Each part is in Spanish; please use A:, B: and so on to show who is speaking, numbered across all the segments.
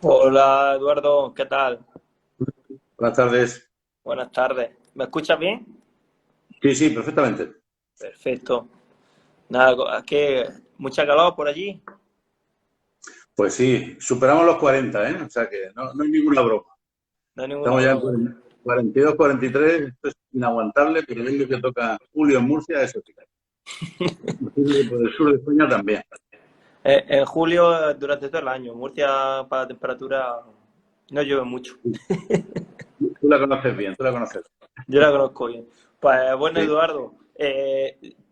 A: Hola Eduardo, ¿qué tal?
B: Buenas tardes.
A: Buenas tardes. ¿Me escuchas bien?
B: Sí, sí, perfectamente.
A: Perfecto. Nada, ¿qué? ¿Mucha calor por allí?
B: Pues sí, superamos los 40, ¿eh? O sea que no hay ninguna broma.
A: No hay ninguna
B: Estamos ya en
A: broma.
B: 42, 43, esto es inaguantable, pero yo creo que toca julio en Murcia, eso sí. Imagino que por el sur de España también.
A: En julio, durante todo el año, Murcia para la temperatura no llueve mucho.
B: Tú la conoces bien, tú la conoces.
A: Yo la conozco bien. Pues bueno,
B: Sí,
A: Eduardo,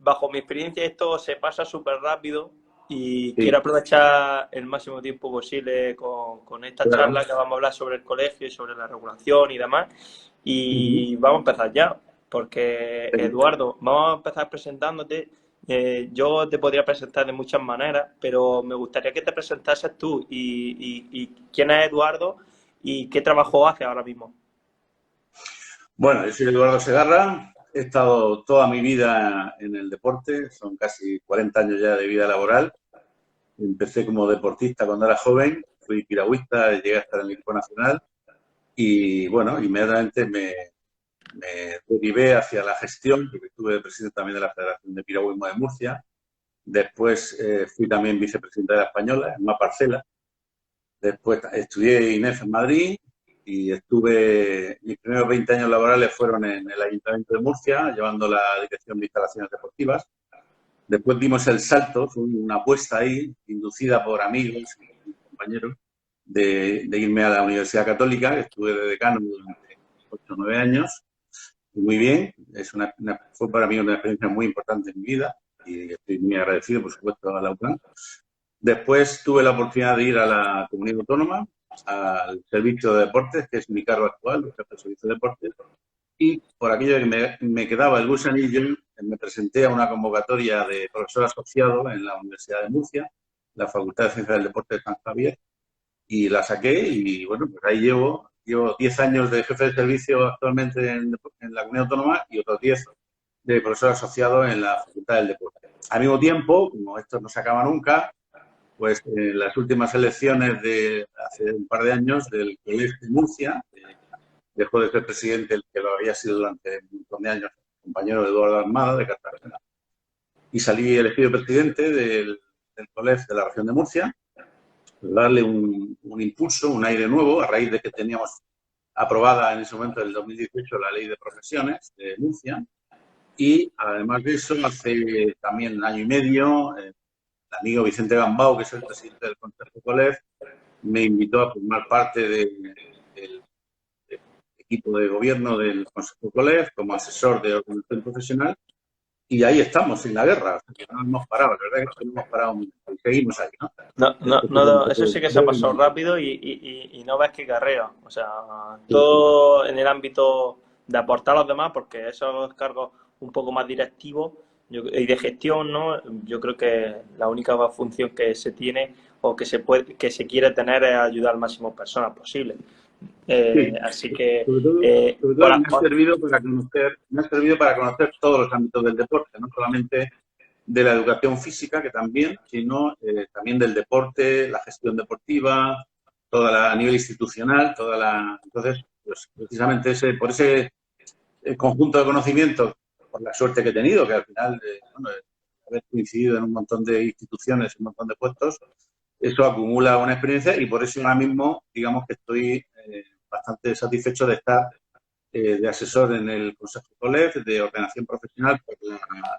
A: bajo mi experiencia esto se pasa súper rápido y quiero
B: sí,
A: aprovechar el máximo tiempo posible con esta
B: claro.
A: charla que vamos a hablar sobre el colegio y sobre la regulación y demás.
B: Ujú.
A: Y vamos a empezar ya, porque
B: Sí.
A: Eduardo, vamos a empezar presentándote. Yo te podría presentar de muchas maneras, pero me gustaría que te presentases tú y quién es Eduardo y qué trabajo hace ahora mismo.
B: Bueno, yo soy Eduardo Segarra, he estado toda mi vida en el deporte, son casi 40 años ya de vida laboral. Empecé como deportista cuando era joven, fui piragüista, llegué a estar en el equipo nacional. Y bueno, inmediatamente me derivé hacia la gestión, porque estuve presidente también de la Federación de Piragüismo de Murcia. Después fui también vicepresidente de la Española, en más parcela. Después estudié INEF en Madrid y estuve, mis primeros 20 años laborales fueron en el Ayuntamiento de Murcia, llevando la dirección de instalaciones deportivas. Después dimos el salto, fue una apuesta ahí, inducida por amigos y compañeros, de irme a la Universidad Católica, que estuve de decano durante 8 o 9 años. Muy bien, fue para mí una experiencia muy importante en mi vida y estoy muy agradecido, por supuesto, a la UCAM. Después tuve la oportunidad de ir a la comunidad autónoma, al servicio de deportes, que es mi cargo actual, el jefe de servicio de deportes, y por aquello que me quedaba el gusanillo, me presenté a una convocatoria de profesor asociado en la Universidad de Murcia, la Facultad de Ciencias del Deporte de San Javier, y la saqué y bueno, pues ahí llevo 10 años de jefe de servicio actualmente en la comunidad autónoma y otros 10 de profesor asociado en la Facultad del Deporte. Al mismo tiempo, como esto no se acaba nunca, pues en las últimas elecciones de hace un par de años del Colegio de Murcia, dejó de ser presidente el que lo había sido durante un montón de años, el compañero Eduardo Armada de Cartagena, y salí elegido presidente del Colegio de la región de Murcia, darle un impulso, un aire nuevo, a raíz de que teníamos aprobada en ese momento, del 2018, la ley de profesiones de Murcia. Y además de eso, hace también un año y medio, el amigo Vicente Gambao, que es el presidente del Consejo Coleg, me invitó a formar parte del equipo de gobierno del Consejo Coleg como asesor de organización profesional. Y ahí estamos, en la guerra. O sea, que no hemos parado, la verdad es que no hemos parado mucho. Y seguimos ahí, ¿no?
A: No, no,
B: Esto es un
A: no,
B: poco
A: eso sí que se ha pasado
B: brevemente.
A: rápido y no ves qué carrera. O sea,
B: Sí, sí.
A: todo en el ámbito de aportar a los demás, porque esos cargos un poco más directivos y de gestión, ¿no? Yo creo que la única función que se tiene o que se quiere tener es ayudar al máximo de personas posible.
B: Sí,
A: Así que,
B: sobre todo,
A: eh,
B: sobre todo
A: hola,
B: me ha servido para conocer, me ha servido para conocer todos los ámbitos del deporte, no solamente de la educación física, que también, sino también del deporte, la gestión deportiva, a nivel institucional, entonces, pues precisamente por ese conjunto de conocimientos, por la suerte que he tenido, que al final, bueno, haber coincidido en un montón de instituciones, un montón de puestos, eso acumula una experiencia y por eso ahora mismo, digamos que estoy bastante satisfecho de estar de asesor en el Consejo Coleg, de ordenación profesional, por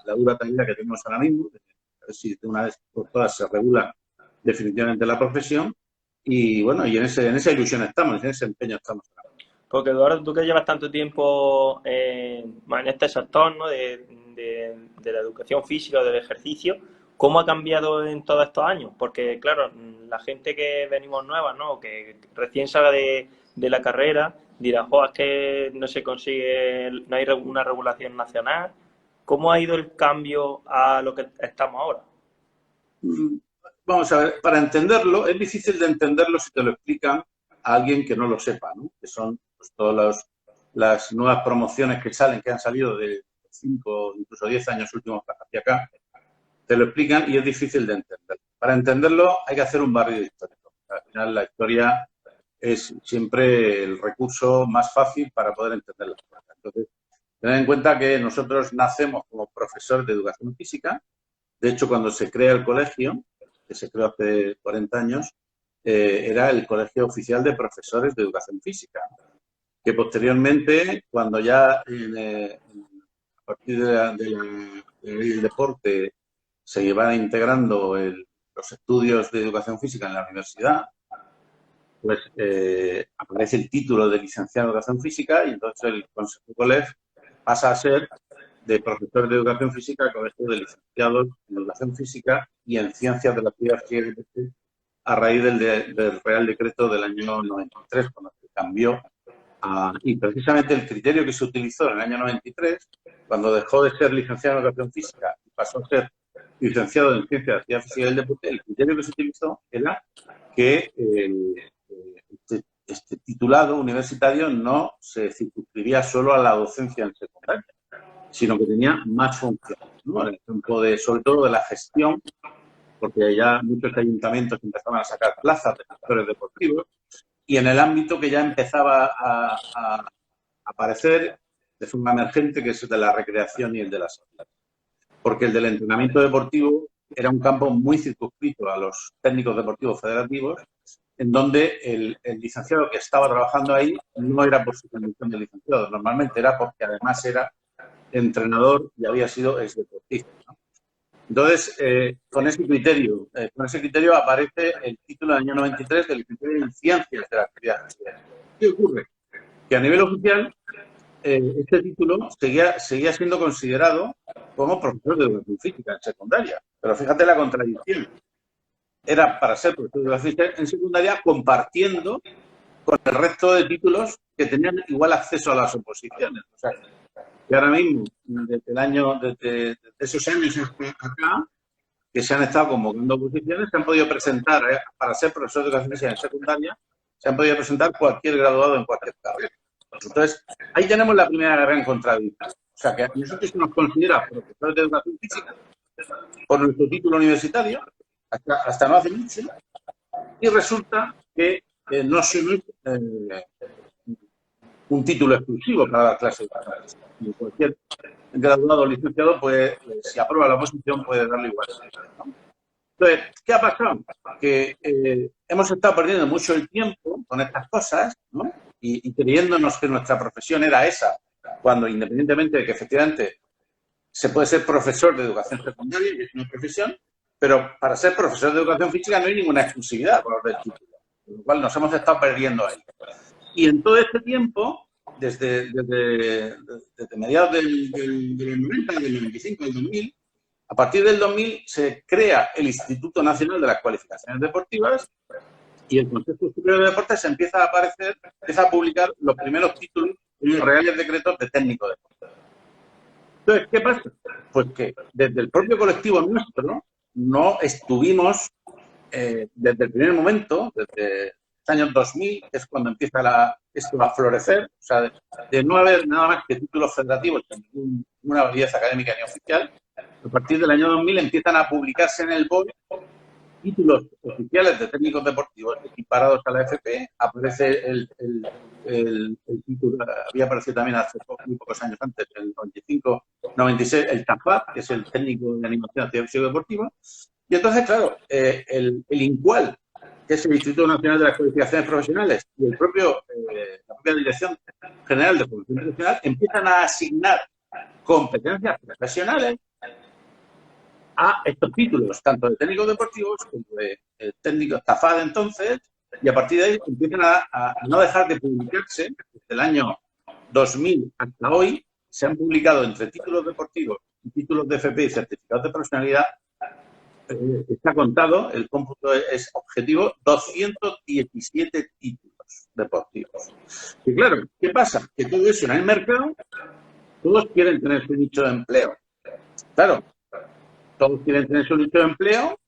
B: la dura tarea que tenemos ahora mismo, a ver si de una vez por todas se regula definitivamente la profesión. Y bueno, y en esa ilusión estamos, en ese empeño estamos.
A: porque Eduardo, tú que llevas tanto tiempo en este sector, ¿no? De la educación física, del ejercicio, ¿cómo ha cambiado en todos estos años? Porque, claro, la gente que venimos nueva, ¿no? Que recién sale de la carrera, dirá, jo, es que no se consigue, no hay una regulación nacional. ¿Cómo ha ido el cambio a lo que estamos ahora?
B: Vamos a ver, para entenderlo, es difícil de entenderlo si te lo explican a alguien que no lo sepa, ¿no? Que son pues, todas las nuevas promociones que salen, que han salido de 5, incluso 10 años últimos hacia acá, te lo explican y es difícil de entender. Para entenderlo hay que hacer un barrido histórico. Al final la historia es siempre el recurso más fácil para poder entender las cosas. Entonces, tened en cuenta que nosotros nacemos como profesores de educación física. De hecho, cuando se crea el colegio, que se creó hace 40 años, era el Colegio Oficial de Profesores de Educación Física, que posteriormente, cuando ya a partir del deporte se iban integrando los estudios de educación física en la universidad, pues aparece el título de licenciado en educación física y entonces el Consejo COLEF pasa a ser de profesor de educación física al colegio de licenciados en educación física y en ciencias de la actividad física y deporte, a raíz del Real Decreto del año 93, cuando se cambió. Y precisamente el criterio que se utilizó en el año 93, cuando dejó de ser licenciado en educación física y pasó a ser licenciado en ciencias de la actividad física y del deporte, el criterio que se utilizó era que este titulado universitario no se circunscribía solo a la docencia en secundaria, sino que tenía más funciones, ¿no? En el campo sobre todo de la gestión, porque ya muchos ayuntamientos empezaban a sacar plazas de gestores deportivos, y en el ámbito que ya empezaba a aparecer de forma emergente, que es el de la recreación y el de la salud. Porque el del entrenamiento deportivo era un campo muy circunscrito a los técnicos deportivos federativos, en donde el licenciado que estaba trabajando ahí no era por su condición de licenciado, normalmente era porque además era entrenador y había sido exdeportista, ¿no? Entonces, con ese criterio aparece el título del año 93 de licenciado en Ciencias de la Actividad Física. ¿Qué ocurre? Que a nivel oficial este título seguía siendo considerado como profesor de educación física en secundaria. Pero fíjate la contradicción. Era para ser profesor de educación física en secundaria compartiendo con el resto de títulos que tenían igual acceso a las oposiciones. O sea, que ahora mismo, desde esos años hasta acá, que se han estado convocando oposiciones, se han podido presentar, para ser profesor de educación física en secundaria, se han podido presentar cualquier graduado en cualquier carrera. Entonces, ahí tenemos la primera gran contradicción. O sea, que a nosotros se nos considera profesores de educación física por nuestro título universitario, hasta no hace mucho, y resulta que no somos un título exclusivo para dar clases de educación física. Cualquier graduado o licenciado, si aprueba la oposición, puede darle igual. ¿No? Entonces, ¿qué ha pasado? Que hemos estado perdiendo mucho el tiempo con estas cosas, ¿no? Y creyéndonos que nuestra profesión era esa, cuando independientemente de que efectivamente se puede ser profesor de educación secundaria, que es una profesión, pero para ser profesor de educación física no hay ninguna exclusividad por el título, con lo cual nos hemos estado perdiendo ahí. Y en todo este tiempo, desde mediados del 90, del 95, del 2000, a partir del 2000 se crea el Instituto Nacional de las Cualificaciones Deportivas y el Consejo Superior de Deportes empieza a publicar los primeros títulos en los reales decretos de técnico deportivo. Entonces, ¿qué pasa? Pues que desde el propio colectivo nuestro no estuvimos, desde el primer momento, desde los años 2000, que es cuando empieza esto a florecer, o sea, de no haber nada más que títulos federativos, ninguna validez académica ni oficial, a partir del año 2000 empiezan a publicarse en el BOE títulos oficiales de técnicos deportivos equiparados a la FP. Aparece el título, había aparecido también hace muy pocos años antes, en el 95, 96, el TAFAD, que es el técnico de animación actividad física deportiva. Y entonces, claro, el INCUAL, que es el Instituto Nacional de las Cualificaciones Profesionales, y la propia Dirección General de Formación Profesional empiezan a asignar competencias profesionales a estos títulos, tanto de técnicos deportivos como de técnicos TAFAD entonces, y a partir de ahí empiezan a no dejar de publicarse. Desde el año 2000 hasta hoy se han publicado entre títulos deportivos y títulos de FP y certificados de profesionalidad, está contado, el cómputo es objetivo, 217 títulos deportivos. Y claro, ¿qué pasa? Que todo eso en el mercado, todos quieren tener su nicho de empleo. Claro, todos quieren tener su nicho de empleo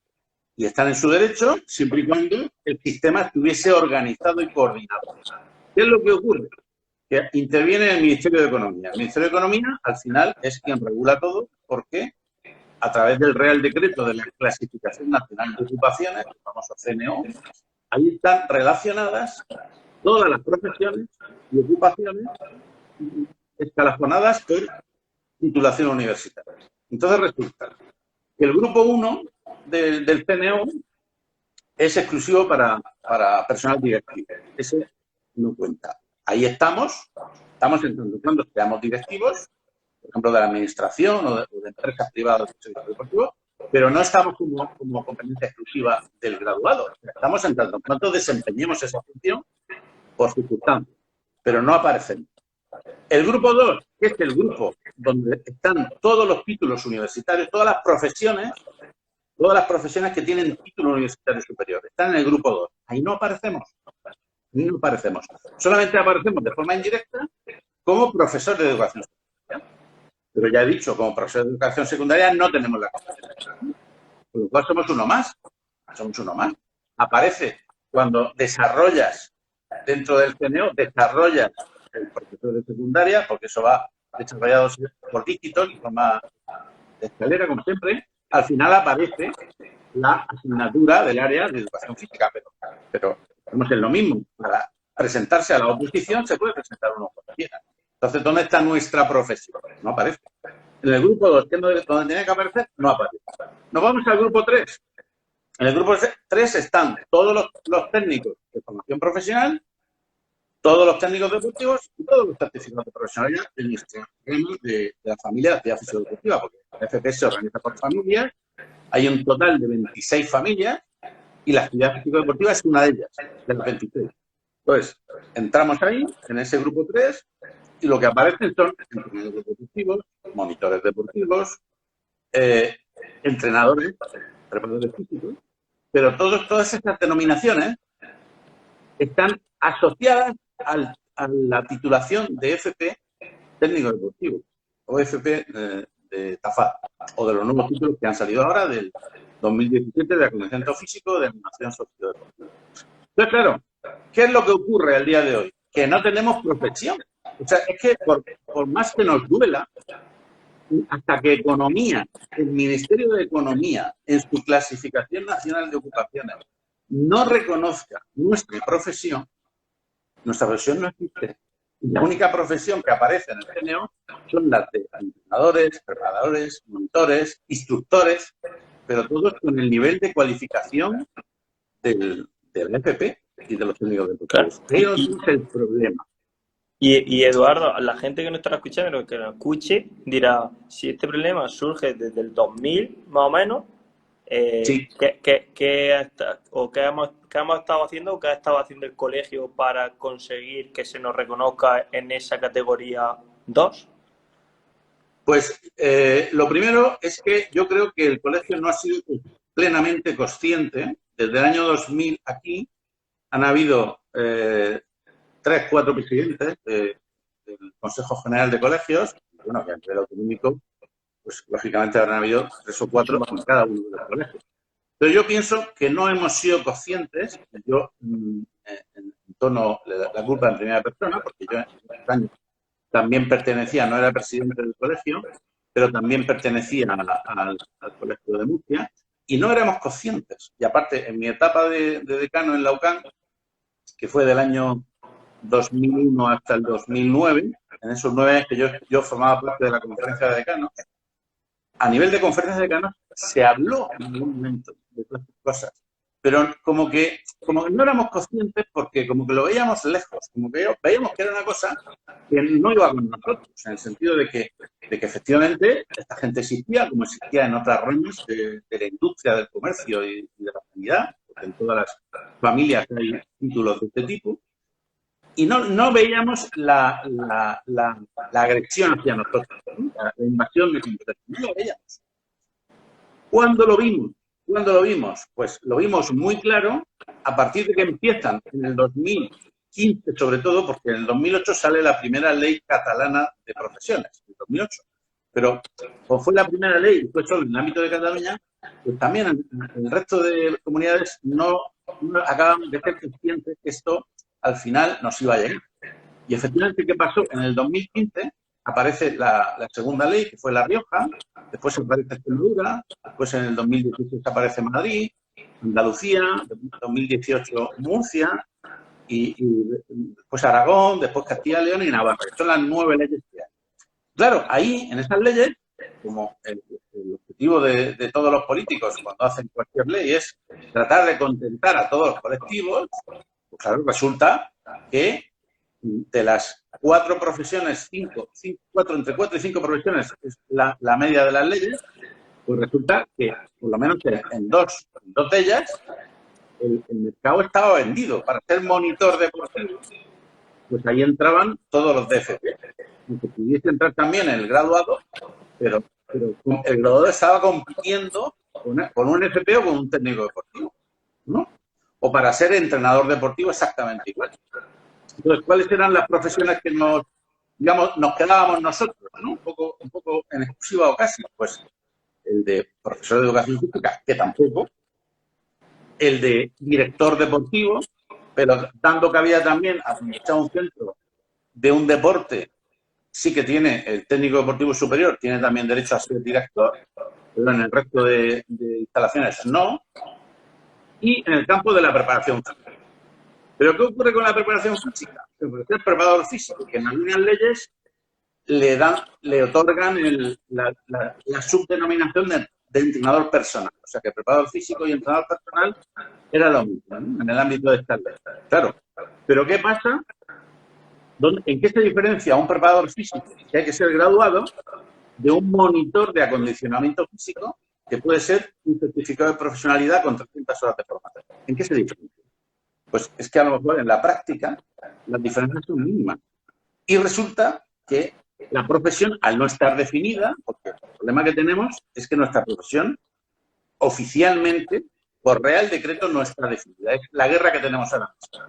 B: y están en su derecho siempre y cuando el sistema estuviese organizado y coordinado. ¿Qué es lo que ocurre? Que interviene el Ministerio de Economía. El Ministerio de Economía, al final, es quien regula todo porque a través del Real Decreto de la Clasificación Nacional de Ocupaciones, el famoso CNO, ahí están relacionadas todas las profesiones y ocupaciones escalafonadas por titulación universitaria. Entonces resulta que el grupo 1 del CNO es exclusivo para personal directivo. Ese no cuenta. Ahí estamos entrando cuando seamos directivos, por ejemplo, de la administración o de empresas privadas del sector deportivo, pero no estamos como competencia exclusiva del graduado. Estamos entrando en cuanto desempeñemos esa función por circunstancias, pero no aparecemos. El grupo 2, que es el grupo donde están todos los títulos universitarios, todas las profesiones que tienen título universitario superior, están en el grupo 2. Ahí no aparecemos. Ahí no aparecemos. Solamente aparecemos de forma indirecta como profesor de educación secundaria. Pero ya he dicho, como profesor de educación secundaria no tenemos la competencia. Por lo cual somos uno más. Somos uno más. Aparece cuando desarrollas dentro del CNO, desarrollas el profesor de secundaria, porque eso va desarrollado por dígitos, en forma de escalera, como siempre. Al final aparece la asignatura del área de educación física, pero estamos en lo mismo. Para presentarse a la oposición se puede presentar uno cualquiera. Entonces, ¿dónde está nuestra profesión? No aparece. En el grupo 2, que es donde tiene que aparecer, no aparece. Nos vamos al grupo 3. En el grupo 3 están todos los técnicos de formación profesional, todos los técnicos deportivos y todos los certificados de profesionalidad de la familia de actividad físico-deportiva, porque la FP se organiza por familias, hay un total de 26 familias y la actividad físico-deportiva es una de ellas, de las 23. Entonces, entramos ahí, en ese grupo 3, y lo que aparecen son entrenadores deportivos, monitores deportivos, entrenadores, preparadores físicos, pero todas estas denominaciones están asociadas a la titulación de FP técnico deportivo o FP de TAFAD o de los nuevos títulos que han salido ahora del 2017 de acondicionamiento físico de animación sociodeportiva. Entonces, claro, ¿qué es lo que ocurre al día de hoy? Que no tenemos profesión. O sea, es que por más que nos duela, hasta que Economía, el Ministerio de Economía, en su clasificación nacional de ocupaciones, no reconozca nuestra profesión no existe. La única profesión que aparece en el CNO son las de entrenadores, preparadores, monitores, instructores, pero todos con el nivel de cualificación del FP y de los técnicos deportivos. Claro. Ese es el problema.
A: Y Eduardo, la gente que nos estará escuchando, que nos escuche, dirá, si este problema surge desde el 2000, más o menos,
B: sí.
A: ¿qué hemos estado haciendo o qué ha estado haciendo el colegio para conseguir que se nos reconozca en esa categoría 2?
B: Pues lo primero es que yo creo que el colegio no ha sido plenamente consciente. Desde el año 2000 aquí han habido 3, 4 presidentes del Consejo General de Colegios, bueno, que a nivel autonómico, pues lógicamente habrán habido 3 o 4 en cada uno de los colegios. Pero yo pienso que no hemos sido conscientes, yo tono la culpa en primera persona, porque yo en esos años también pertenecía, no era presidente del colegio, pero también pertenecía al colegio de Murcia, y no éramos conscientes. Y aparte, en mi etapa de decano en la UCAM, que fue del año 2001 hasta el 2009, en esos 9 años que yo formaba parte de la conferencia de decanos, a nivel de conferencias de decanos se habló en algún momento de todas estas cosas, pero como que no éramos conscientes porque como que lo veíamos lejos, como que veíamos que era una cosa que no iba con nosotros, en el sentido de que efectivamente esta gente existía, como existía en otras ramas de la industria, del comercio y de la sanidad, porque en todas las familias hay títulos de este tipo, y no veíamos la agresión hacia nosotros, ¿no? La invasión de competencia. No lo veíamos. ¿Cuándo lo vimos? Pues lo vimos muy claro a partir de que empiezan en el 2015, sobre todo, porque en el 2008 sale la primera ley catalana de profesiones, en el 2008. Pero como fue la primera ley y fue solo en el ámbito de Cataluña, pues también en el resto de comunidades no acaban de ser conscientes que esto al final nos iba a llegar. Y efectivamente, ¿qué pasó? En el 2015 aparece la segunda ley, que fue La Rioja, después aparece Extremadura, después en el 2016 aparece Madrid, Andalucía, 2018 Murcia, y después Aragón, después Castilla y León y Navarra. Son las 9 leyes que hay. Claro, ahí, en esas leyes, como el objetivo de todos los políticos cuando hacen cualquier ley es tratar de contentar a todos los colectivos, pues claro, resulta que de las 4 profesiones, entre 4 y 5 profesiones es la media de las leyes, pues resulta que, por lo menos en dos de ellas, el mercado estaba vendido. Para ser monitor deportivo, pues ahí entraban todos los DFP. Aunque pudiese entrar también el graduado, pero el graduado estaba compitiendo con un FP o con un técnico deportivo, ¿no? O para ser entrenador deportivo exactamente igual. Entonces, ¿cuáles eran las profesiones que nos quedábamos nosotros, ¿no? Un poco en exclusiva o casi, pues el de profesor de educación física, que tampoco, el de director deportivo, pero dando cabida también a administrar un centro de un deporte, sí que tiene el técnico deportivo superior, tiene también derecho a ser director, pero en el resto de instalaciones no, y en el campo de la preparación física. ¿Pero qué ocurre con la preparación física? El preparador físico, que en algunas leyes le otorgan la subdenominación de entrenador personal. O sea, que preparador físico y entrenador personal era lo mismo, ¿no? En el ámbito de esta ley. Claro. ¿Pero qué pasa? ¿En qué se diferencia un preparador físico, que hay que ser graduado, de un monitor de acondicionamiento físico, que puede ser un certificado de profesionalidad con 300 horas de formación? ¿En qué se diferencia? Pues es que a lo mejor en la práctica las diferencias son mínimas. Y resulta que la profesión, al no estar definida, porque el problema que tenemos es que nuestra profesión oficialmente, por Real Decreto, no está definida. Es la guerra que tenemos ahora mismo.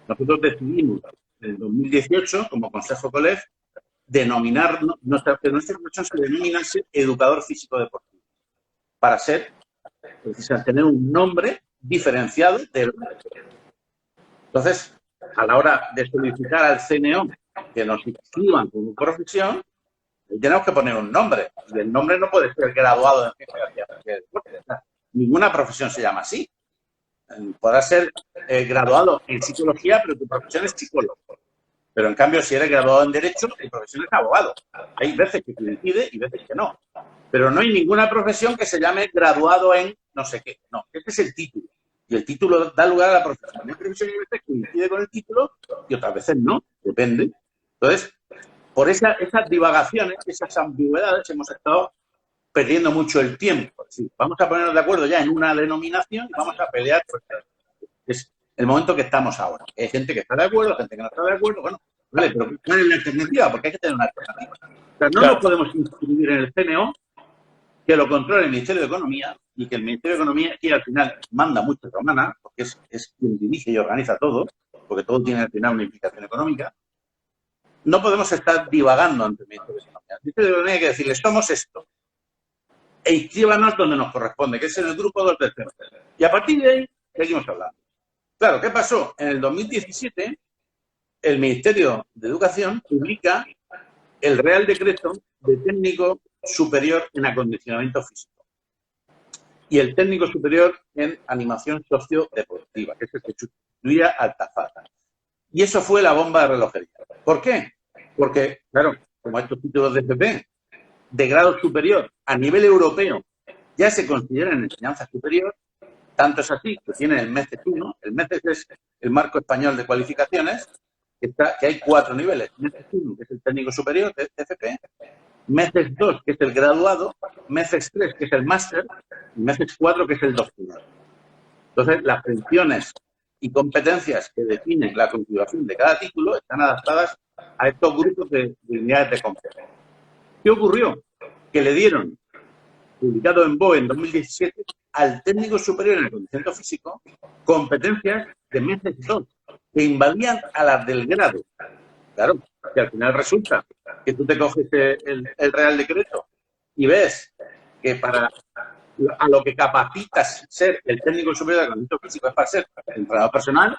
B: Nosotros decidimos en el 2018, como Consejo COLEF, denominar, nuestra profesión se denomina educador físico deportivo, para ser, precisamente, tener un nombre diferenciado del. Entonces, a la hora de solicitar al CNO que nos inscriban como profesión, tenemos que poner un nombre. Y el nombre no puede ser graduado en ciencia de deporte. Ninguna profesión se llama así. Podrás ser graduado en psicología, pero tu profesión es psicólogo. Pero en cambio, si eres graduado en Derecho, tu profesión es abogado. Hay veces que coincide y veces que no. Pero no hay ninguna profesión que se llame graduado en no sé qué. No, este es el título. Y el título da lugar a la profesión. Hay profesión que a veces coincide con el título y otras veces no. Depende. Entonces, por esas divagaciones, esas ambigüedades, hemos estado perdiendo mucho el tiempo. Sí, vamos a ponernos de acuerdo ya en una denominación y vamos a pelear. Es el momento que estamos ahora. Hay gente que está de acuerdo, gente que no está de acuerdo. Bueno, vale, pero ¿cuál es la alternativa? Porque hay que tener una alternativa. O sea, no nos podemos inscribir en el CNO, que lo controle el Ministerio de Economía y que el Ministerio de Economía, que al final manda mucho que mana, porque es quien dirige y organiza todo, porque todo tiene al final una implicación económica. No podemos estar divagando ante el Ministerio de Economía. El Ministerio de Economía hay que decirle, somos esto, e inscríbanos donde nos corresponde, que es en el grupo 2 del tercero. Y a partir de ahí, seguimos hablando. Claro, ¿qué pasó? En el 2017, el Ministerio de Educación publica el Real Decreto de Técnico Superior en Acondicionamiento Físico y el Técnico Superior en Animación Sociodeportiva, que es el que sustituía al TAFAT. Y eso fue la bomba de relojería. ¿Por qué? Porque, claro, como estos títulos de FP de grado superior a nivel europeo ya se consideran enseñanza superior, tanto es así que tienen el MECES 1, el MECES es el marco español de cualificaciones, que hay 4 niveles. MECES 1, que es el técnico superior de FP, MECES 2, que es el graduado, MECES 3, que es el máster, y MECES 4, que es el doctorado. Entonces, las funciones y competencias que definen la configuración de cada título están adaptadas a estos grupos de unidades de competencia. ¿Qué ocurrió? Que le dieron, publicado en BOE en 2017, al técnico superior en acondicionamiento físico competencias de MECES 2, que invadían a las del grado. Claro, que al final resulta que tú te coges el Real Decreto y ves que a lo que capacitas ser el técnico superior de acondicionamiento físico es para ser entrenador personal,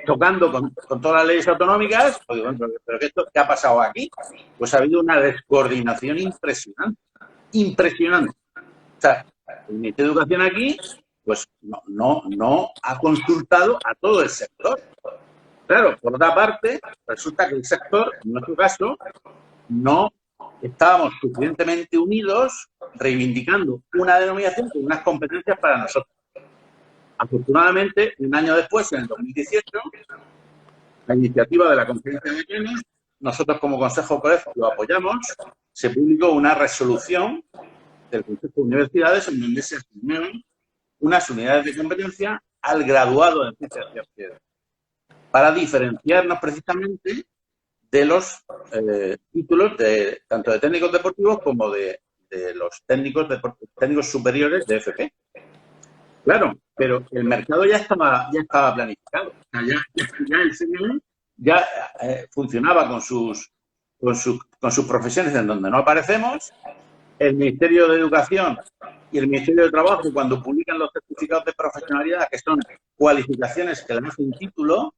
B: tocando con todas las leyes autonómicas. Pues, bueno, pero ¿qué ha pasado aquí? Pues ha habido una descoordinación impresionante. Impresionante. O sea, el Ministerio de Educación aquí pues no ha consultado a todo el sector. Claro, por otra parte, resulta que el sector, en nuestro caso, no estábamos suficientemente unidos reivindicando una denominación con unas competencias para nosotros. Afortunadamente, un año después, en el 2018, la iniciativa de la Conferencia de Bienes, nosotros como Consejo Colegio lo apoyamos, se publicó una resolución del Consejo de Universidades en donde se asignaron unas unidades de competencia al graduado de Ciencias Sociales, para diferenciarnos precisamente de los títulos tanto de técnicos deportivos como de los técnicos superiores de FP. Claro, pero el mercado ya estaba planificado. O sea, ya el CNE ya funcionaba con sus profesiones en donde no aparecemos. El Ministerio de Educación y el Ministerio de Trabajo, cuando publican los certificados de profesionalidad, que son cualificaciones que le dan un título,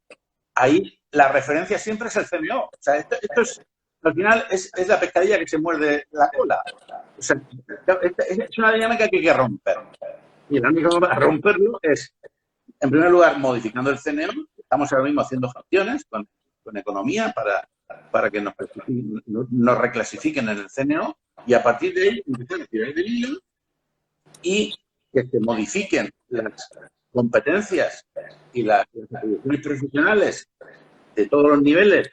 B: ahí la referencia siempre es el CMO. O sea, esto es, al final, es la pescadilla que se muerde la cola. O sea, es una dinámica que hay que romper. Y la única forma de romperlo es, en primer lugar, modificando el CNO. Estamos ahora mismo haciendo gestiones con economía para que nos reclasifiquen en el CNO y a partir de ahí empezar a tirar del hilo y que se modifiquen las competencias y las atribuciones profesionales de todos los niveles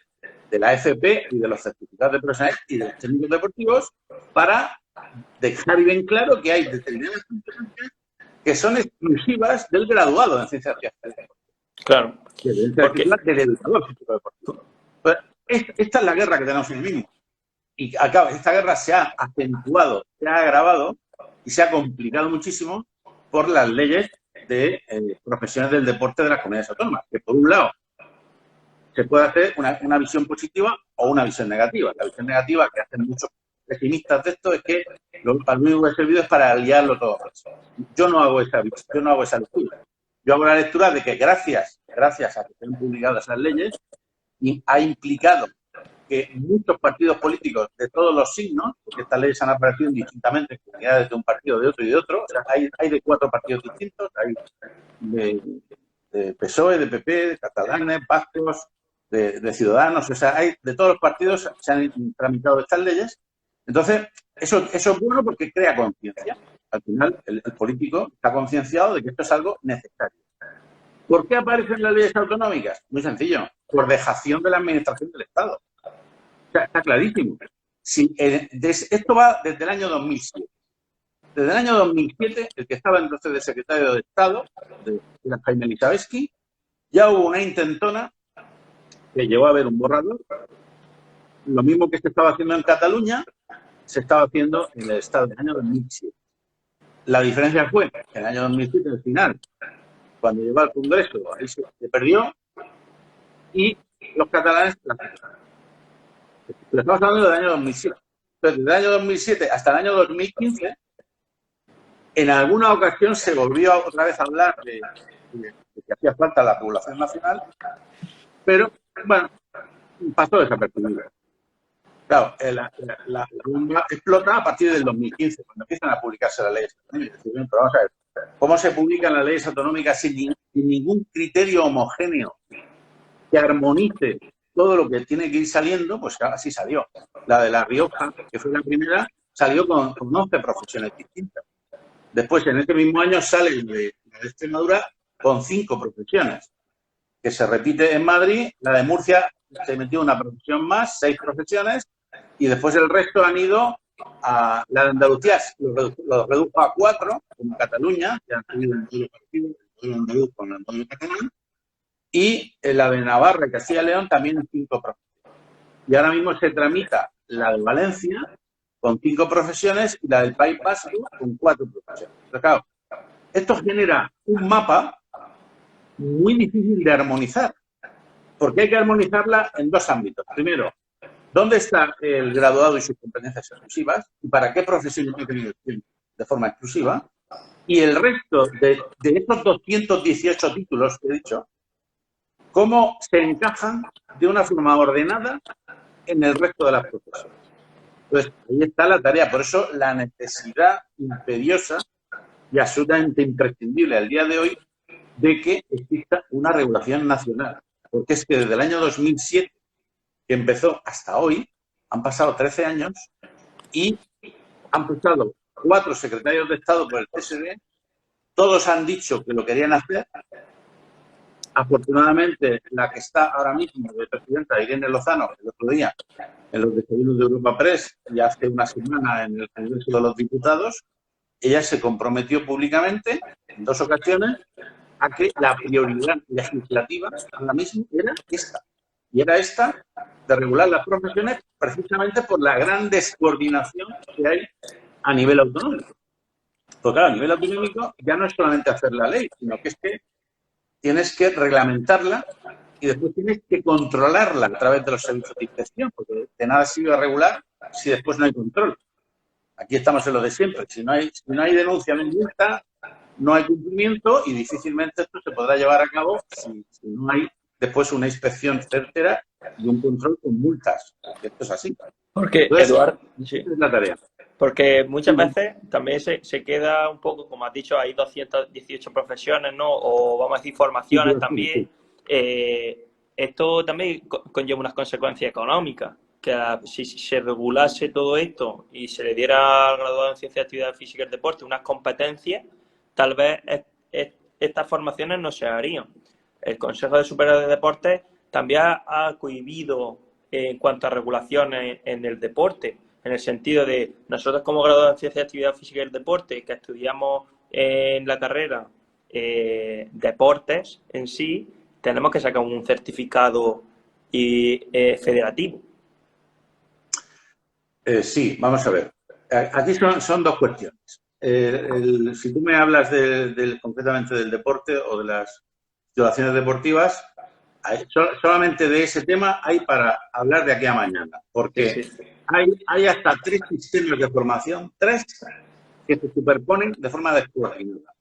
B: de la FP y de los certificados de profesionales y de los técnicos deportivos para dejar bien claro que hay determinadas competencias que son exclusivas del graduado en ciencias sociales.
A: Claro.
B: Del educador físico deportivo. Pues esta es la guerra que tenemos en el mismo. Y esta guerra se ha acentuado, se ha agravado y se ha complicado muchísimo por las leyes de profesiones del deporte de las comunidades autónomas. Que por un lado se puede hacer una visión positiva o una visión negativa. La visión negativa que hacen muchos pesimistas de esto es que lo único que ha servido es para liarlo todo. Yo no hago esa lectura. Yo hago la lectura de que gracias a que se han publicado esas leyes, y ha implicado que muchos partidos políticos de todos los signos, porque estas leyes han aparecido indistintamente en comunidades de un partido, de otro y de otro, o sea, hay de 4 partidos distintos, hay de PSOE, de PP, de catalanes, vascos, de Ciudadanos, o sea, hay de todos los partidos se han tramitado estas leyes. Entonces, eso es bueno porque crea conciencia. Al final, el político está concienciado de que esto es algo necesario. ¿Por qué aparecen las leyes autonómicas? Muy sencillo, por dejación de la administración del Estado. O sea, está clarísimo. Esto va desde el año 2007. Desde el año 2007, el que estaba entonces de secretario de Estado, era Jaime Elisabetsky, ya hubo una intentona que llegó a haber un borrador. Lo mismo que se estaba haciendo en Cataluña, se estaba haciendo en el Estado del año 2007. La diferencia fue que en el año 2007, al final, cuando llegó al Congreso, ahí se perdió y los catalanes la perdieron. Pero estamos hablando del año 2007. Entonces, desde el año 2007 hasta el año 2015, en alguna ocasión se volvió otra vez a hablar de que hacía falta la población nacional, pero, bueno, pasó desapercibido. Claro, la bomba explota a partir del 2015, cuando empiezan a publicarse las leyes autonómicas. Pero vamos a ver, ¿cómo se publican las leyes autonómicas sin ningún criterio homogéneo que armonice todo lo que tiene que ir saliendo? Pues así salió. La de La Rioja, que fue la primera, salió con 11 profesiones distintas. Después, en este mismo año, sale la de Extremadura con 5 profesiones, que se repite en Madrid. La de Murcia se metió una profesión más, 6 profesiones, y después el resto han ido a la de Andalucía, lo redujo a 4, como Cataluña, que han subido un modelo parecido, el modelo andaluz con el modelo catalán, y la de Navarra y Castilla y León también 5 profesiones. Y ahora mismo se tramita la de Valencia con 5 profesiones y la del País Vasco con 4 profesiones. Pero claro, esto genera un mapa muy difícil de armonizar, porque hay que armonizarla en 2 ámbitos. Primero, ¿dónde está el graduado y sus competencias exclusivas? ¿Y para qué profesiones hay que tener de forma exclusiva? Y el resto de estos 218 títulos que he dicho, ¿cómo se encajan de una forma ordenada en el resto de las profesiones? Entonces, ahí está la tarea. Por eso, la necesidad imperiosa y absolutamente imprescindible al día de hoy de que exista una regulación nacional. Porque es que desde el año 2007, que empezó hasta hoy, han pasado 13 años y han pasado 4 secretarios de Estado por el CSD, todos han dicho que lo querían hacer. Afortunadamente, la que está ahora mismo de presidenta, Irene Lozano, el otro día en los desayunos de Europa Press y hace una semana en el Congreso de los Diputados, ella se comprometió públicamente en 2 ocasiones a que la prioridad legislativa ahora mismo era esta. Y era esta de regular las profesiones precisamente por la gran descoordinación que hay a nivel autonómico. Porque claro, a nivel autonómico ya no es solamente hacer la ley, sino que es que tienes que reglamentarla y después tienes que controlarla a través de los servicios de inspección, porque de nada sirve regular si después no hay control. Aquí estamos en lo de siempre. Si no hay denuncia, no hay multa, no hay cumplimiento y difícilmente esto se podrá llevar a cabo si no hay después una inspección certera y un control con multas. Esto es así.
A: Porque,
B: entonces,
A: Eduardo, sí.
B: Esa es la tarea.
A: Porque muchas veces también se queda un poco, como has dicho, hay 218 profesiones, ¿no? O vamos a decir formaciones también. Esto también conlleva unas consecuencias económicas. Que si se regulase todo esto y se le diera al graduado en Ciencias de Actividad Física y Deporte unas competencias, tal vez estas formaciones no se harían. El Consejo de Superior de Deportes también ha cohibido en cuanto a regulaciones en el deporte, en el sentido de nosotros como graduados en Ciencias de Actividad Física y Deporte, que estudiamos en la carrera deportes en sí, tenemos que sacar un certificado federativo.
B: Sí, vamos a ver. Aquí son 2 cuestiones. Si tú me hablas concretamente del deporte o de las titulaciones deportivas, solamente de ese tema hay para hablar de aquí a mañana, porque hay hasta 3 sistemas de formación, 3 que se superponen de forma descoordinada.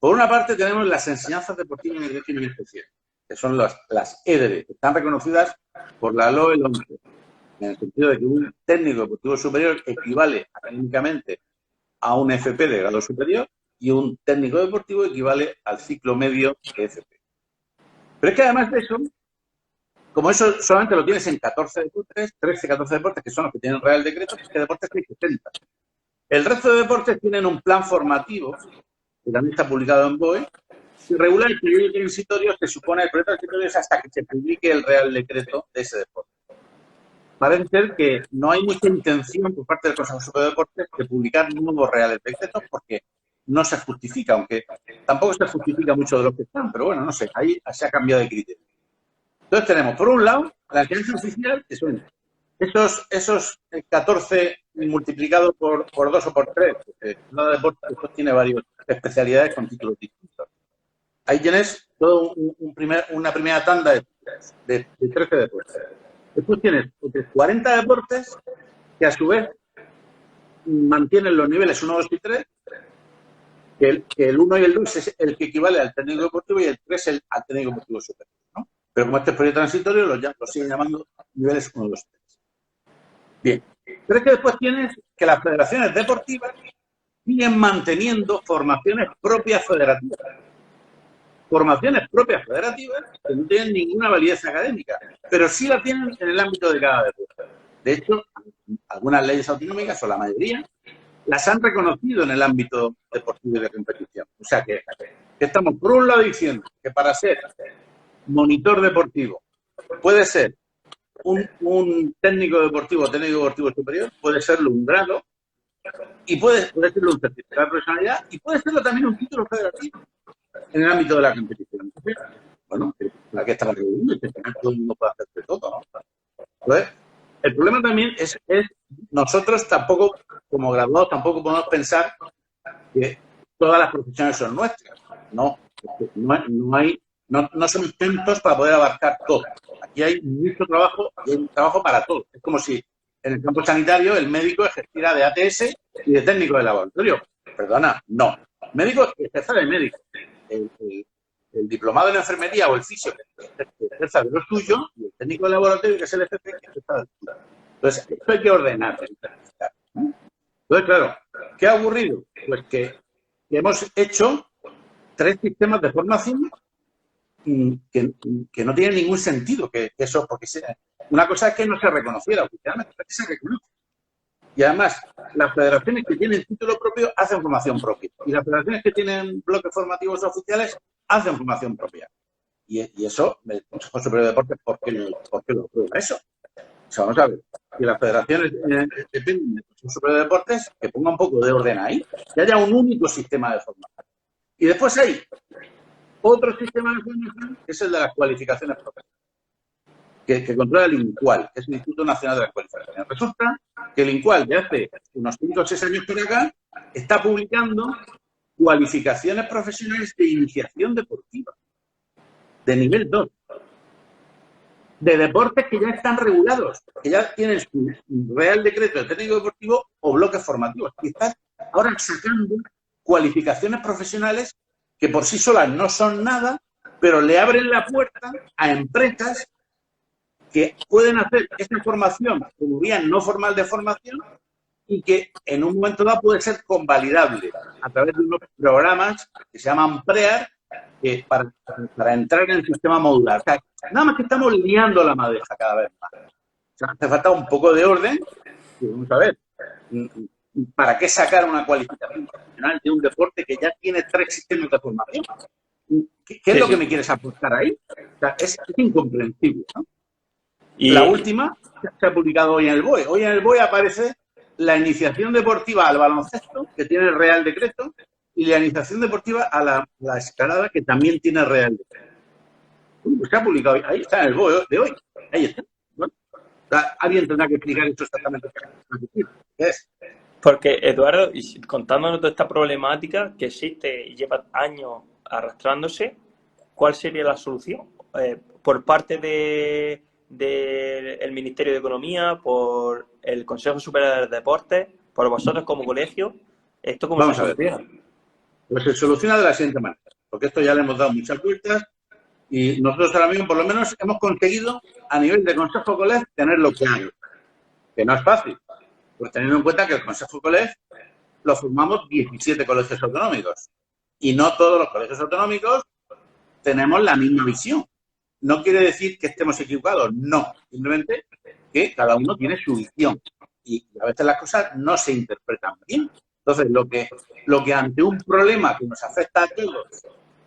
B: Por una parte tenemos las enseñanzas deportivas en régimen especial, que son las EDRE, que están reconocidas por la LOE 11, en el sentido de que un técnico deportivo superior equivale académicamente a un FP de grado superior y un técnico deportivo equivale al ciclo medio de FP. Pero es que además de eso, como eso solamente lo tienes en 14 deportes, 13, 14 deportes, que son los que tienen Real Decreto, es que deportes hay 60. El resto de deportes tienen un plan formativo, que también está publicado en BOE, que regula el periodo transitorio, se supone el periodo transitorio es hasta que se publique el Real Decreto de ese deporte. Parece ser que no hay mucha intención por parte del Consejo Superior de Deportes de publicar nuevos reales decretos porque no se justifica, aunque tampoco se justifica mucho de los que están, pero bueno, no sé, ahí se ha cambiado de criterio. Entonces tenemos, por un lado, la enseñanza oficial, que son esos 14 multiplicados por 2 o por 3, porque cada deporte tiene varias especialidades con títulos distintos. Ahí tienes todo una primera tanda de 13 deportes. Después tienes otros 40 deportes que a su vez mantienen los niveles 1, 2 y 3, que el 1 y el 2 es el que equivale al técnico deportivo y el 3 al técnico deportivo superior, ¿no? Pero como este es periodo transitorio, los siguen llamando niveles 1, 2 y 3. Bien, pero es que después tienes que las federaciones deportivas siguen manteniendo formaciones propias federativas. Formaciones propias federativas que no tienen ninguna validez académica, pero sí la tienen en el ámbito de cada deporte. De hecho, algunas leyes autonómicas, o la mayoría, las han reconocido en el ámbito deportivo y de competición. O sea que estamos, por un lado, diciendo que para ser monitor deportivo puede ser un técnico deportivo superior, puede serlo un grado, y puede serlo un certificado de profesionalidad, y puede serlo también un título federativo en el ámbito de la competición. Bueno, aquí está la reunión, que todo el mundo puede hacer de todo, ¿no? Entonces, el problema también es nosotros tampoco, como graduados, tampoco podemos pensar que todas las profesiones son nuestras. No, no somos tontos para poder abarcar todo. Aquí hay mucho trabajo y hay trabajo para todos. Es como si en el campo sanitario el médico ejerciera de ATS y de técnico de laboratorio. Perdona, no. Médico ejerza de médico. El diplomado en enfermería o el fisio que ejerza de lo suyo y el técnico de laboratorio, que es el FP, que ejerza de lo suyo. Entonces, esto hay que ordenar. Entonces, claro, ¿qué ha ocurrido? Pues que que hemos hecho 3 sistemas de formación que no tienen ningún sentido. Que eso, porque una cosa es que no se reconociera oficialmente, es que se reconoce. Y además, las federaciones que tienen título propio hacen formación propia. Y las federaciones que tienen bloques formativos oficiales hacen formación propia. Y eso, el Consejo Superior de Deportes, ¿por qué lo aprueba eso? O sea, vamos a ver, si las federaciones dependen del Consejo Superior de Deportes, que ponga un poco de orden ahí, que haya un único sistema de formación. Y después hay otro sistema de formación, que es el de las cualificaciones profesionales, que controla el INCUAL, que es el Instituto Nacional de las Cualificaciones. Resulta que el INCUAL, de hace unos 5 o 6 años por acá, está publicando cualificaciones profesionales de iniciación deportiva, de nivel 2. De deportes que ya están regulados, que ya tienen su Real Decreto de Técnico Deportivo o bloques formativos. Y están ahora sacando cualificaciones profesionales que por sí solas no son nada, pero le abren la puerta a empresas que pueden hacer esta formación como vía no formal de formación y que en un momento dado puede ser convalidable a través de unos programas que se llaman PREAR, para entrar en el sistema modular. O sea, nada más que estamos liando la madeja cada vez más. O sea, hace falta un poco de orden. Y vamos a ver, ¿para qué sacar una cualificación profesional de un deporte que ya tiene 3 sistemas de formación? ¿Qué es lo que me quieres aportar ahí? O sea, es incomprensible, ¿no? Y la última se ha publicado hoy en el BOE. Hoy en el BOE aparece la iniciación deportiva al baloncesto, que tiene el Real Decreto, y la iniciación deportiva a la escalada, que también tiene Real Decreto. Pues se ha publicado, ahí está en el BOE de hoy. Ahí está. Bueno, alguien tendrá que explicar esto exactamente qué es.
A: Porque, Eduardo, y contándonos toda esta problemática que existe y lleva años arrastrándose, ¿cuál sería la solución? Por parte del Ministerio de Economía, por el Consejo Superior de Deportes, por vosotros como colegio, ¿esto cómo se soluciona?
B: Pues se soluciona de la siguiente manera, porque esto ya le hemos dado muchas vueltas y nosotros ahora mismo por lo menos hemos conseguido a nivel de Consejo Coleg tenerlo claro, que no es fácil, pues teniendo en cuenta que el Consejo Coleg lo formamos 17 colegios autonómicos y no todos los colegios autonómicos tenemos la misma visión. No quiere decir que estemos equivocados, no, simplemente que cada uno tiene su visión y a veces las cosas no se interpretan bien. Entonces, lo que ante un problema que nos afecta a todos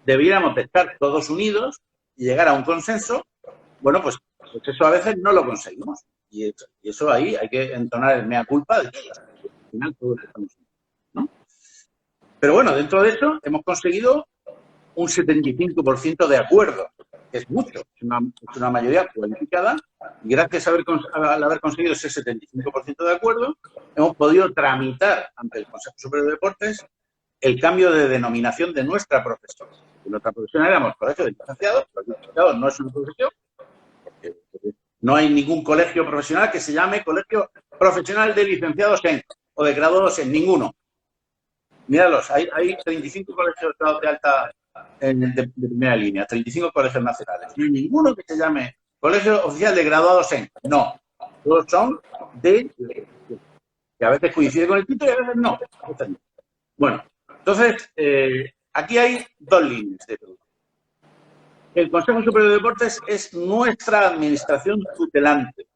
B: debiéramos de estar todos unidos y llegar a un consenso, bueno, pues eso a veces no lo conseguimos. Y eso ahí hay que entonar el mea culpa de que al final todos estamos unidos, ¿no? Pero bueno, dentro de eso hemos conseguido un 75% de acuerdo, que es mucho, es una mayoría cualificada, y gracias al haber conseguido ese 75% de acuerdo, hemos podido tramitar ante el Consejo Superior de Deportes el cambio de denominación de nuestra profesión. En nuestra profesión éramos colegio de licenciados, los licenciados no es una profesión, porque no hay ningún colegio profesional que se llame Colegio Profesional de Licenciados en, o de Graduados en, ninguno. Míralos, hay 35 colegios de alta de primera línea, 35 colegios nacionales. No hay ninguno que se llame Colegio Oficial de Graduados en. No. Todos son que a veces coincide con el título y a veces no. Bueno, entonces, aquí hay 2 líneas de producción. El Consejo Superior de Deportes es nuestra administración tutelante.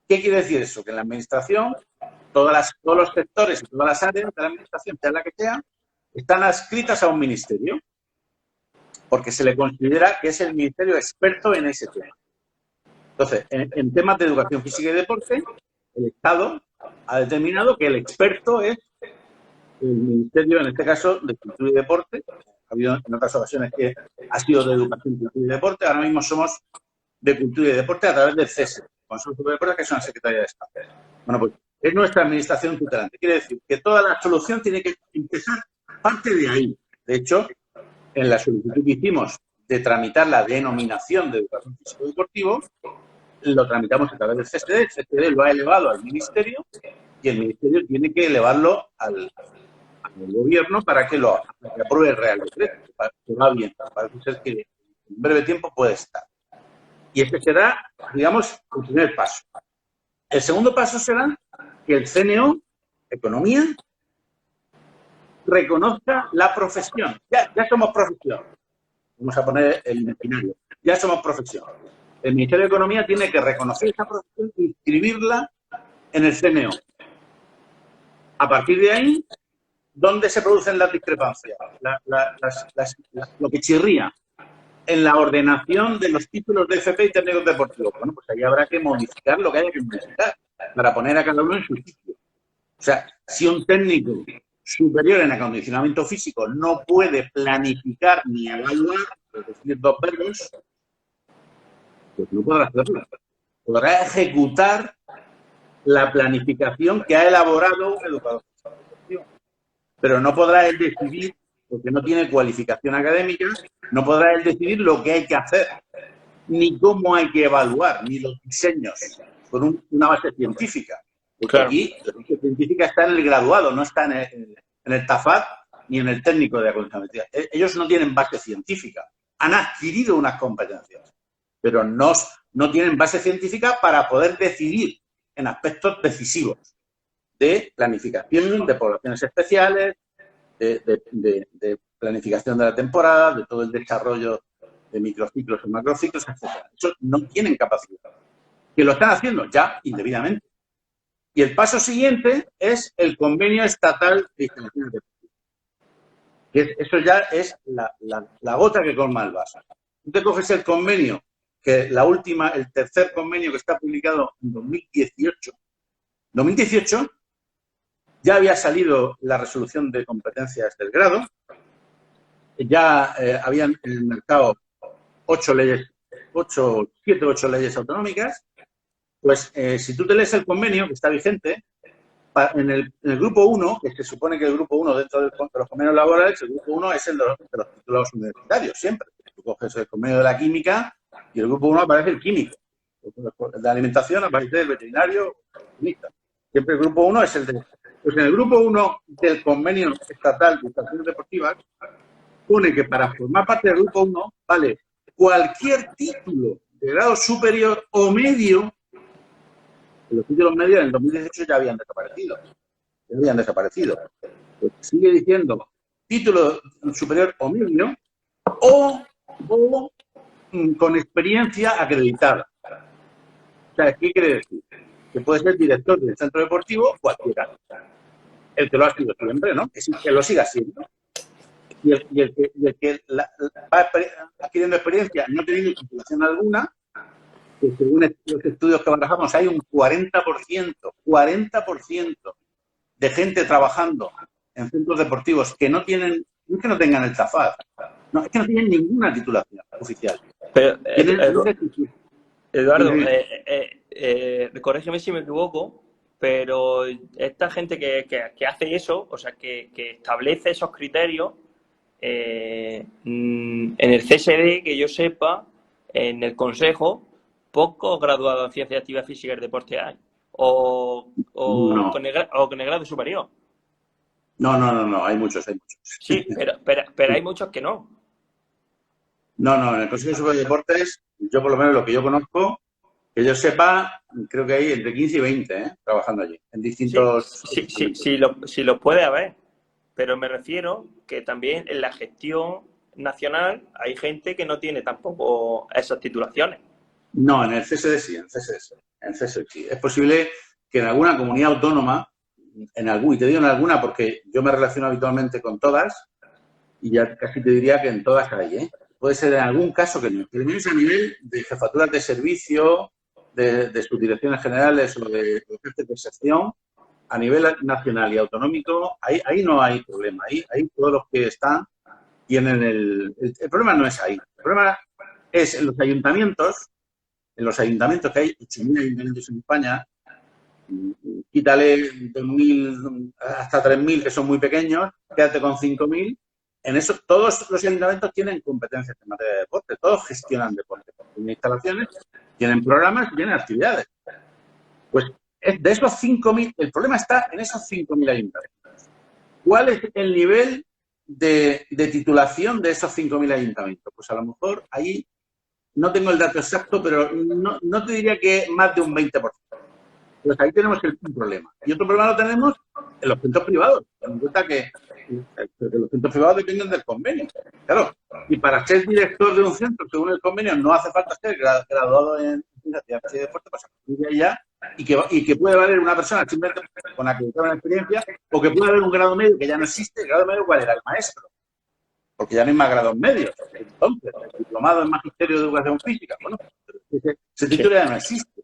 B: ¿Qué quiere decir eso? Que en la administración, todos los sectores y todas las áreas de la administración, sea la que sea, están adscritas a un ministerio, porque se le considera que es el ministerio experto en ese tema. Entonces, en temas de educación física y deporte, el Estado ha determinado que el experto es el Ministerio, en este caso, de Cultura y Deporte. Ha habido en otras ocasiones que ha sido de Educación, Cultura y Deporte. Ahora mismo somos de Cultura y Deporte a través del CESE, Consejo Superior de Deporte, que es una Secretaría de Estado. Bueno, pues es nuestra administración tutelante. Quiere decir que toda la solución tiene que empezar parte de ahí. De hecho, en la solicitud que hicimos de tramitar la denominación de Educación Física y Deportivo, lo tramitamos a través del CSD. El CSD lo ha elevado al Ministerio y el Ministerio tiene que elevarlo al Gobierno para que lo apruebe el Real Decreto, que va bien, parece ser que en breve tiempo puede estar. Y este será, digamos, el primer paso. El segundo paso será que el CNO, Economía, reconozca la profesión. Ya somos profesión. Vamos a poner el imaginario. Ya somos profesión. El Ministerio de Economía tiene que reconocer esa profesión e inscribirla en el CNO. A partir de ahí, ¿dónde se producen las discrepancias? Lo que chirría en la ordenación de los títulos de FP y técnicos deportivos. Bueno, pues ahí habrá que modificar lo que haya que modificar para poner a cada uno en su sitio. O sea, si un técnico superior en acondicionamiento físico no puede planificar ni evaluar, es decir, dos verbos, pues no podrá hacerlo. Podrá ejecutar la planificación que ha elaborado el educador. Pero no podrá él decidir, porque no tiene cualificación académica, no podrá él decidir lo que hay que hacer, ni cómo hay que evaluar, ni los diseños, con una base científica. Porque
A: Claro.
B: aquí la base científica está en el graduado, no está en el TAFAD ni en el técnico de acondicionamiento. Ellos no tienen base científica, han adquirido unas competencias, pero no tienen base científica para poder decidir en aspectos decisivos de planificación, de poblaciones especiales, de planificación de la temporada, de todo el desarrollo de microciclos y macrociclos, etc. Eso no tienen capacidad. Que lo están haciendo ya indebidamente. Y el paso siguiente es el convenio estatal de instalaciones deportivas. Eso ya es la gota que colma el vaso. Tú te coges el convenio, que el tercer convenio que está publicado en 2018. 2018 ya había salido la resolución de competencias del grado, ya habían en el mercado 8 leyes autonómicas. Pues si tú te lees el convenio que está vigente, en el grupo 1, que se supone que el grupo 1 dentro de los convenios laborales, el grupo 1 es el de los titulados universitarios, siempre. Tú coges el convenio de la química y el grupo 1 aparece el químico. El de alimentación aparece el veterinario, siempre el grupo 1 es el de... Pues en el grupo 1 del convenio estatal de instalaciones deportivas pone que para formar parte del grupo 1 vale cualquier título de grado superior o medio. Los títulos medios en el 2018 ya habían desaparecido. Pues sigue diciendo título superior o medio o con experiencia acreditada. O sea, ¿qué quiere decir? Que puede ser director del centro deportivo cualquiera. El que lo ha sido siempre, ¿no? Que lo siga siendo. Y el que va adquiriendo experiencia no teniendo titulación alguna, que según los estudios que barajamos hay un 40% de gente trabajando en centros deportivos que no tienen, no es que no tengan el TAFAD, no, es que no tienen ninguna titulación oficial.
A: Pero, Eduardo, corrígeme si me equivoco, pero esta gente que hace eso, o sea, que establece esos criterios, en el CSD, que yo sepa, en el Consejo, pocos graduados en Ciencias Activas Físicas y Deporte hay. O con el grado superior.
B: No, hay muchos.
A: Sí, pero hay muchos que no.
B: No, en el Consejo Superior de Deportes, yo por lo menos lo que yo conozco, que yo sepa, creo que hay entre 15 y 20 trabajando allí, en distintos...
A: Sí, lo puede haber, pero me refiero que también en la gestión nacional hay gente que no tiene tampoco esas titulaciones.
B: No, en el CSD sí, en el CSD sí. Es posible que en alguna comunidad autónoma, y te digo en alguna porque yo me relaciono habitualmente con todas, y ya casi te diría que en todas hay, Puede ser en algún caso que no. Pero menos a nivel de jefaturas de servicio, de subdirecciones generales o de jefes de sección, a nivel nacional y autonómico, ahí no hay problema. Ahí todos los que están tienen el problema no es ahí. El problema es en los ayuntamientos que hay 8.000 ayuntamientos en España, quítale 2.000 hasta 3.000 que son muy pequeños, quédate con 5.000. En eso todos los ayuntamientos tienen competencias en materia de deporte, todos gestionan deporte, tienen instalaciones, tienen programas y tienen actividades. Pues de esos 5.000, el problema está en esos 5.000 ayuntamientos. ¿Cuál es el nivel de titulación de esos 5.000 ayuntamientos? Pues a lo mejor ahí no tengo el dato exacto, pero no te diría que más de un 20%. Pues ahí tenemos un problema. Y otro problema lo tenemos en los centros privados. Ten en cuenta que Porque los centros privados dependen del convenio. Claro, y para ser director de un centro, según el convenio, no hace falta ser graduado en ciencias y deporte, pues acudir ya y que puede valer una persona simplemente con acreditada experiencia, o que puede haber un grado medio que ya no existe. ¿El grado medio cuál era? El maestro. Porque ya no hay más grados medios. Entonces, el diplomado en Magisterio de Educación Física, bueno, pero ese título ya no existe.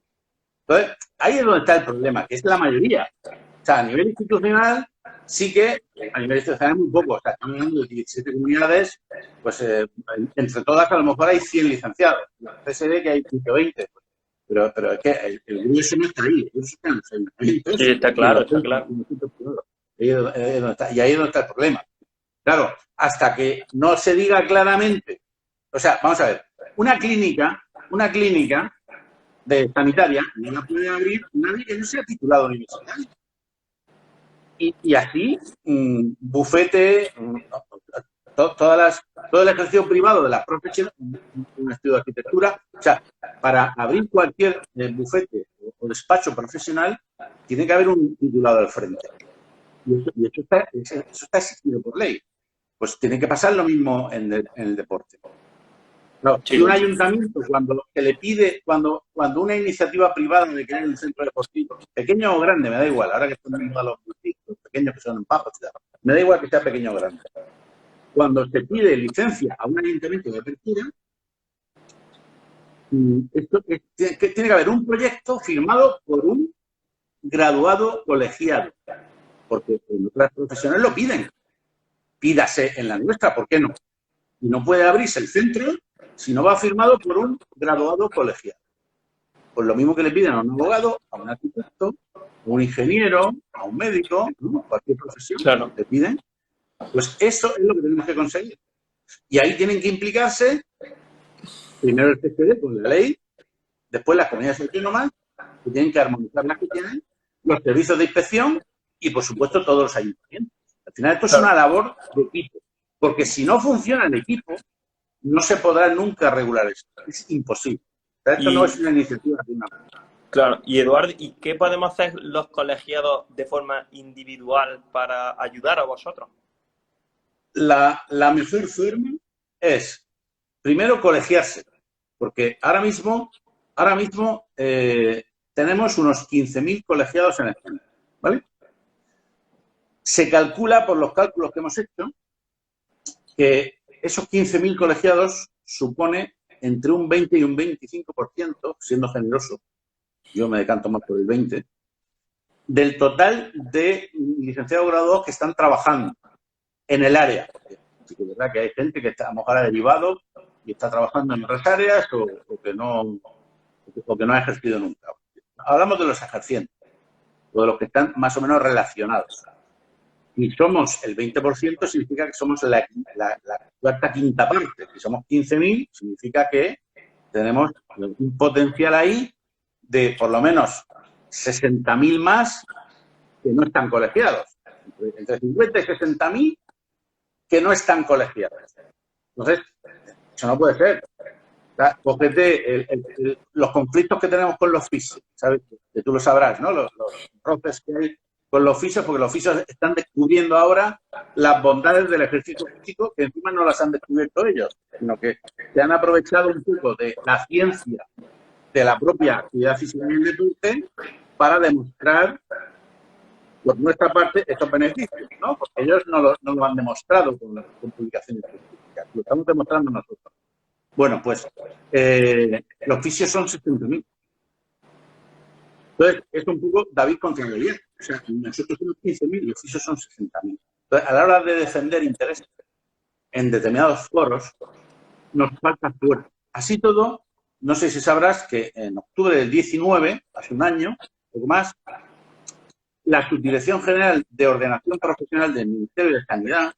B: Entonces, ahí es donde está el problema, que es la mayoría. O sea, a nivel institucional, sí que a nivel institucional es muy poco. O sea, estamos hablando de 17 comunidades, pues entre todas a lo mejor hay 100 licenciados. La CSD que hay 15 o 20. Pero es que el grueso no está ahí. El grueso está en los ayuntamientos.
A: Sí, está claro, está claro.
B: Y ahí es donde está el problema. Claro, hasta que no se diga claramente. O sea, vamos a ver, una clínica de sanitaria no la puede abrir nadie que no sea titulado universitario. Y así, bufete, todo el ejercicio privado de las profesiones, un estudio de arquitectura, o sea, para abrir cualquier bufete o despacho profesional, tiene que haber un titulado al frente. Y eso está exigido por ley. Pues tiene que pasar lo mismo en el deporte. No, si un ayuntamiento, cuando se le pide, cuando una iniciativa privada de crear un centro deportivo, pequeño o grande, me da igual, ahora que están viendo a los pequeños que son en pagos, me da igual que sea pequeño o grande. Cuando se pide licencia a un ayuntamiento de apertura, tiene que haber un proyecto firmado por un graduado colegiado, porque en otras profesiones lo piden. Pídase en la nuestra, ¿por qué no? Y no puede abrirse el centro si no va firmado por un graduado colegiado. Pues lo mismo que le piden a un abogado, a un arquitecto, a un ingeniero, a un médico, ¿no? Cualquier profesión,
A: claro,
B: le piden. Pues eso es lo que tenemos que conseguir. Y ahí tienen que implicarse primero el CCD con la ley, después las comunidades autónomas, que tienen que armonizar las que tienen, los servicios de inspección y, por supuesto, todos los ayuntamientos. Al final, esto es una labor de equipo. Porque si no funciona el equipo, no se podrá nunca regular esto. Es imposible. O sea, esto no es una iniciativa de una persona.
A: Claro. Y Eduardo, ¿y qué podemos hacer los colegiados de forma individual para ayudar a vosotros?
B: La mejor forma es, primero, colegiarse. Porque ahora mismo tenemos unos 15.000 colegiados en España. ¿Vale? Se calcula, por los cálculos que hemos hecho, que esos 15.000 colegiados supone entre un 20 y un 25%, siendo generoso, yo me decanto más por el 20%, del total de licenciados graduados que están trabajando en el área. Así que es verdad que hay gente que está a lo mejor ha derivado y está trabajando en otras áreas o que no ha ejercido nunca. Hablamos de los ejercientes, o de los que están más o menos relacionados. Y somos el 20%, significa que somos la cuarta, quinta parte. Si somos 15.000, significa que tenemos un potencial ahí de por lo menos 60.000 más que no están colegiados. Entre 50 y 60.000 que no están colegiados. Entonces, eso no puede ser. O sea, cógete los conflictos que tenemos con los fisios, ¿sabes? Que tú lo sabrás, ¿no? Los roces que hay con los fisios, porque los fisios están descubriendo ahora las bondades del ejercicio físico, que encima no las han descubierto ellos, sino que se han aprovechado un poco de la ciencia de la propia actividad física en el deporte para demostrar por nuestra parte estos beneficios, ¿no? Porque ellos no lo han demostrado con publicaciones científicas, lo estamos demostrando nosotros. Bueno, pues los fisios son 60.000. Entonces, es un poco David contra Goliat. O sea, nosotros somos 15.000 y los fisios son 60.000. Entonces, a la hora de defender intereses en determinados foros, nos falta fuerza. Así todo, no sé si sabrás que en octubre del 19, hace un año, poco más, la Subdirección General de Ordenación Profesional del Ministerio de Sanidad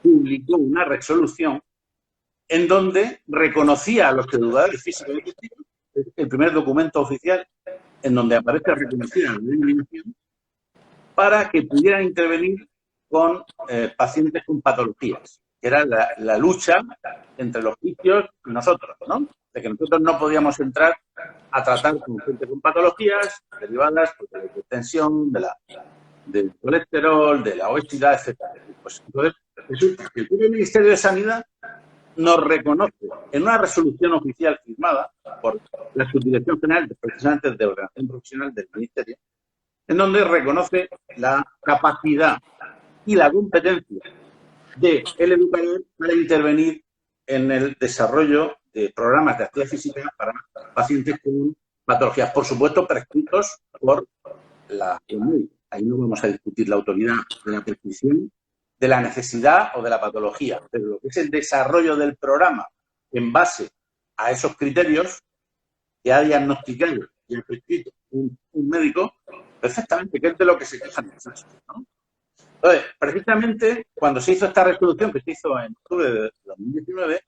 B: publicó una resolución en donde reconocía a los educadores físicos y deportivos, el primer documento oficial en donde aparece reconocida la denominación, para que pudieran intervenir con pacientes con patologías, que era la lucha entre los fisios y nosotros, ¿no? De que nosotros no podíamos entrar a tratar con gente con patologías derivadas de la hipertensión, de la del colesterol, de la obesidad, etcétera. Pues entonces, resulta que el propio Ministerio de Sanidad nos reconoce en una resolución oficial firmada por la Subdirección General precisamente de Ordenación Profesional del Ministerio, en donde reconoce la capacidad y la competencia del educador para intervenir en el desarrollo de programas de actividad física para pacientes con patologías, por supuesto, prescritos por la OMS. Ahí no vamos a discutir la autoridad de la prescripción, de la necesidad o de la patología, pero lo que es el desarrollo del programa en base a esos criterios que ha diagnosticado y ha prescrito un médico, perfectamente, que es de lo que se quejan los casos, ¿no? Entonces, precisamente, cuando se hizo esta resolución, que se hizo en octubre de 2019,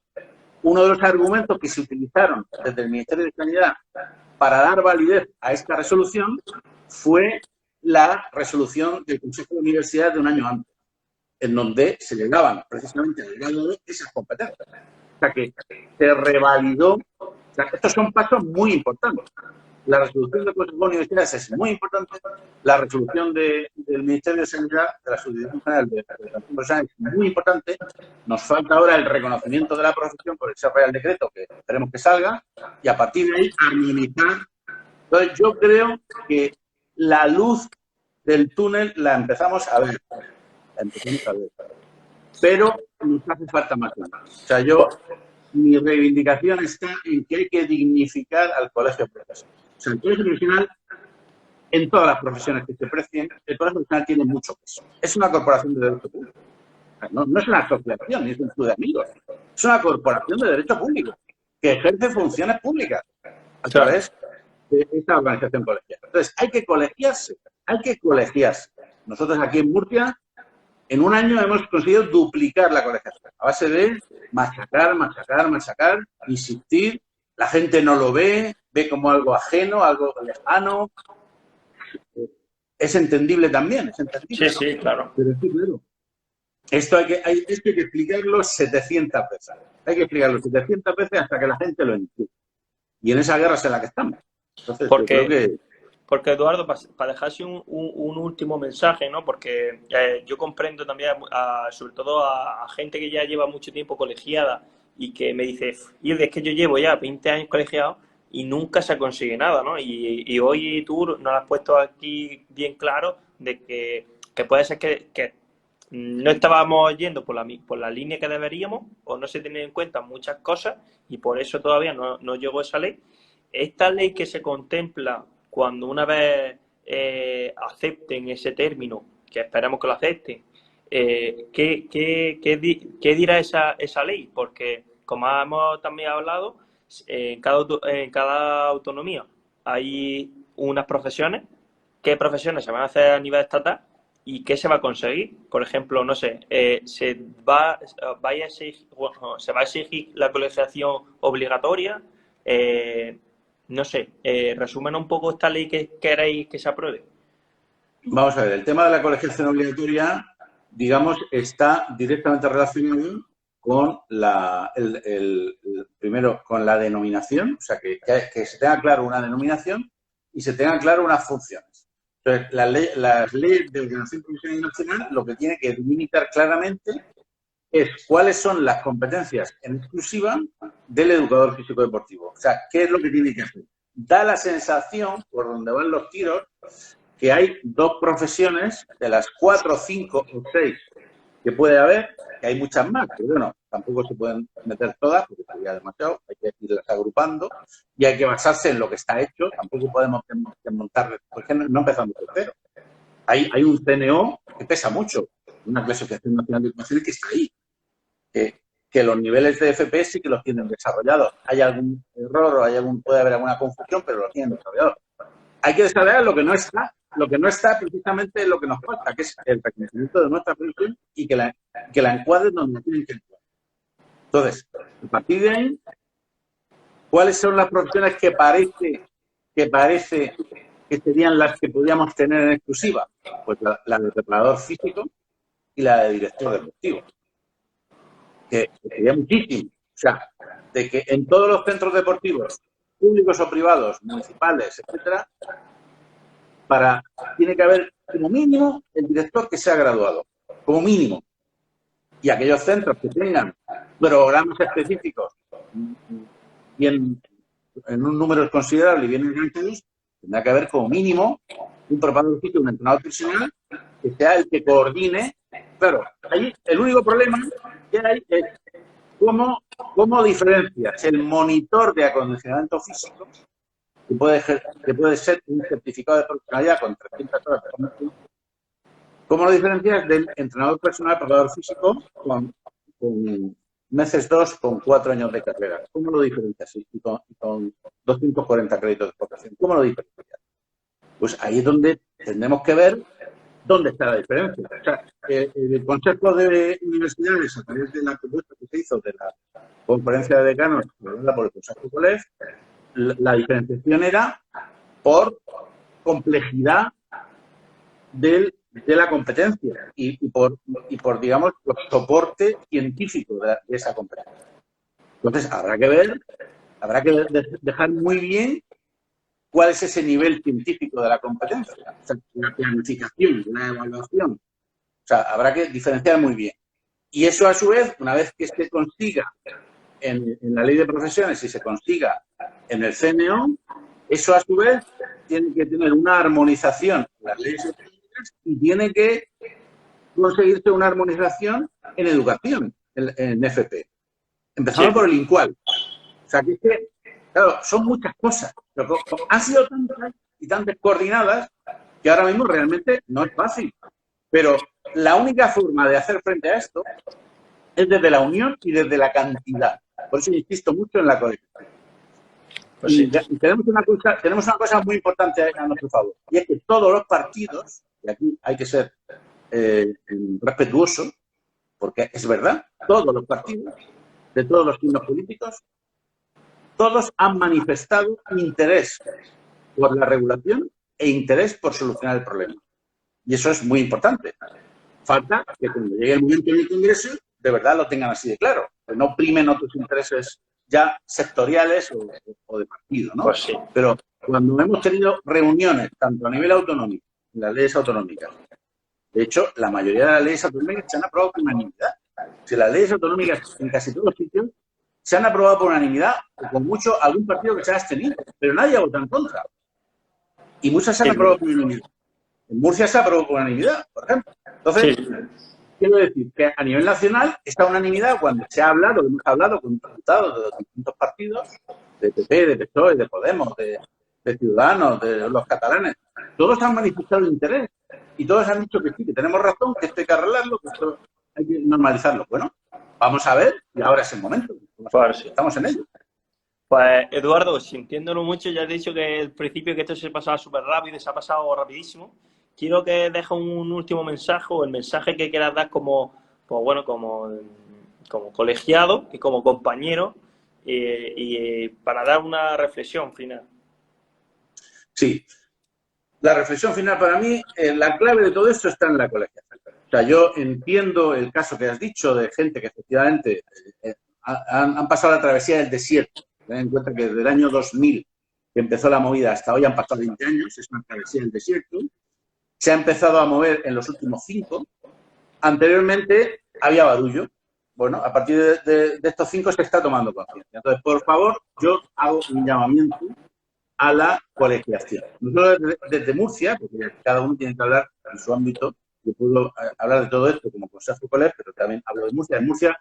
B: uno de los argumentos que se utilizaron desde el Ministerio de Sanidad para dar validez a esta resolución fue la resolución del Consejo de Universidad de un año antes, en donde se le daban precisamente al grado esas competencias. O sea, que se revalidó. O sea, estos son pasos muy importantes. La resolución del Consejo de Universidades es muy importante. La resolución del Ministerio de Sanidad, de la Subdirección General de Educación Profesional, es muy importante. Nos falta ahora el reconocimiento de la profesión por ese Real Decreto, que esperemos que salga, y a partir de ahí armonizar. Entonces, yo creo que la luz del túnel la empezamos a ver. Pero nos hace falta más. O sea, mi reivindicación está en que hay que dignificar al colegio profesional. O sea, el colegio profesional, en todas las profesiones que se precien, el colegio profesional tiene mucho peso. Es una corporación de derecho público. No es una asociación, ni es un club de amigos. Es una corporación de derecho público que ejerce funciones públicas a través de esta organización colegial. Entonces, hay que colegiarse. Nosotros aquí en Murcia, en un año hemos conseguido duplicar la colegiación, a base de machacar, insistir. La gente no lo ve como algo ajeno, algo lejano. Es entendible también, es entendible.
A: Sí, sí, claro.
B: Pero sí, claro. Esto hay que explicarlo 700 veces. Hay que explicarlo 700 veces hasta que la gente lo entienda. Y en esa guerra es en la que estamos. Entonces, yo creo que...
A: Porque, Eduardo, para dejarse un último mensaje, ¿no? Porque yo comprendo también, sobre todo a gente que ya lleva mucho tiempo colegiada y que me dice, y es que yo llevo ya 20 años colegiado y nunca se consigue nada, ¿no? Y hoy tú nos has puesto aquí bien claro de que puede ser que no estábamos yendo por la línea que deberíamos o no se tienen en cuenta muchas cosas y por eso todavía no llegó esa ley. Esta ley que se contempla cuando una vez acepten ese término, que esperamos que lo acepten, ¿qué dirá esa ley? Porque, como hemos también hablado, en cada autonomía hay unas profesiones. ¿Qué profesiones se van a hacer a nivel estatal? ¿Y qué se va a conseguir? Por ejemplo, no sé, se va a exigir la colegiación obligatoria. No sé, resumen un poco esta ley que queréis que se apruebe.
B: Vamos a ver, el tema de la colegiación obligatoria, digamos, está directamente relacionado con primero con la denominación, o sea, que se tenga claro una denominación y se tengan claro unas funciones. Entonces, las leyes de ordenación profesional nacional lo que tiene que delimitar claramente es cuáles son las competencias en exclusiva del educador físico deportivo. O sea, ¿qué es lo que tiene que hacer? Da la sensación, por donde van los tiros, que hay dos profesiones de las 4, 5 o 6 que puede haber, que hay muchas más, pero bueno, tampoco se pueden meter todas porque sería demasiado, hay que irlas agrupando y hay que basarse en lo que está hecho, tampoco podemos montar, porque no empezamos de cero. Hay un CNO que pesa mucho, una clasificación nacional de ocupaciones que está ahí, que los niveles de FP sí que los tienen desarrollados. Hay algún error o puede haber alguna confusión, pero los tienen desarrollados. Hay que desarrollar lo que no está. Lo que no está precisamente es lo que nos falta, que es el reconocimiento de nuestra profesión y que la encuadren donde la tienen que encuadrar. Entonces, a partir de ahí, ¿cuáles son las profesiones que parece que serían las que podríamos tener en exclusiva? Pues la de preparador físico y la de director deportivo. Que sería muchísimo. O sea, de que en todos los centros deportivos, públicos o privados, municipales, etcétera, tiene que haber como mínimo el director que sea graduado, como mínimo. Y aquellos centros que tengan programas específicos y en un número considerable y bien enganchados, tendrá que haber como mínimo un preparador físico, un entrenador personal, que sea el que coordine. Claro, ahí el único problema que hay es cómo diferencias el monitor de acondicionamiento físico, que puede ser un certificado de profesionalidad con 300 horas de formación. ¿Cómo lo diferencias del entrenador personal, preparador físico, con meses 2, con 4 años de carrera? ¿Cómo lo diferencias? Y con 240 créditos de formación. ¿Cómo lo diferencias? Pues ahí es donde tendremos que ver dónde está la diferencia. O sea, el Consejo de Universidades, a través de la propuesta que se hizo de la conferencia de decanos aprobada por el Consejo Coleg, la diferenciación era por complejidad de la competencia y por, digamos, el soporte científico de esa competencia. Entonces, habrá que dejar muy bien cuál es ese nivel científico de la competencia, o sea, la planificación, la evaluación. O sea, habrá que diferenciar muy bien. Y eso, a su vez, una vez que se consiga en la ley de profesiones y se consiga en el CNO, eso, a su vez, tiene que tener una armonización en las leyes económicas y tiene que conseguirse una armonización en educación, en FP. Empezando por el INCUAL. O sea, que es que, claro, son muchas cosas, pero han sido tantas y tan descoordinadas que ahora mismo realmente no es fácil. Pero la única forma de hacer frente a esto es desde la unión y desde la cantidad. Por eso insisto mucho en la colección. Pues sí. Y tenemos una cosa muy importante a nuestro favor, y es que todos los partidos, y aquí hay que ser respetuoso, porque es verdad, todos los partidos, de todos los signos políticos, todos han manifestado interés por la regulación e interés por solucionar el problema. Y eso es muy importante. Falta que cuando llegue el momento del Congreso, de verdad lo tengan así de claro, que no primen otros intereses ya sectoriales o de partido, ¿no? Pues sí. Pero cuando hemos tenido reuniones, tanto a nivel autonómico, en las leyes autonómicas, de hecho, la mayoría de las leyes autonómicas se han aprobado por unanimidad. Si las leyes autonómicas en casi todos los sitios se han aprobado por unanimidad, o con mucho algún partido que se ha abstenido, pero nadie ha votado en contra. Y muchas se han aprobado por unanimidad. En Murcia se aprobó por unanimidad, por ejemplo. Entonces, quiero decir que a nivel nacional esta unanimidad, cuando se ha hablado, hemos hablado con diputados de los distintos partidos, de PP, de PSOE, de Podemos, de Ciudadanos, de los catalanes, todos han manifestado interés y todos han dicho que sí, que tenemos razón, que esto hay que arreglarlo, que esto hay que normalizarlo. Bueno, vamos a ver, y ahora es el momento. Estamos en ello.
A: Pues, Eduardo, sintiéndolo mucho, ya has dicho que al principio que esto se pasaba súper rápido y se ha pasado rapidísimo. Quiero que dejes un último mensaje o el mensaje que quieras dar como colegiado y como compañero y para dar una reflexión final.
B: Sí. La reflexión final para mí, la clave de todo esto está en la colegiación. O sea, yo entiendo el caso que has dicho de gente que efectivamente han pasado la travesía del desierto. Ten en cuenta que desde el año 2000 que empezó la movida hasta hoy han pasado 20 años, es una travesía del desierto. Se ha empezado a mover en los últimos 5. Anteriormente había barullo. Bueno, a partir de estos 5 se está tomando conciencia. Entonces, por favor, yo hago un llamamiento a la colegiación. Nosotros desde Murcia, porque cada uno tiene que hablar en su ámbito, yo puedo hablar de todo esto como Consejo Coleg, pero también hablo de Murcia. En Murcia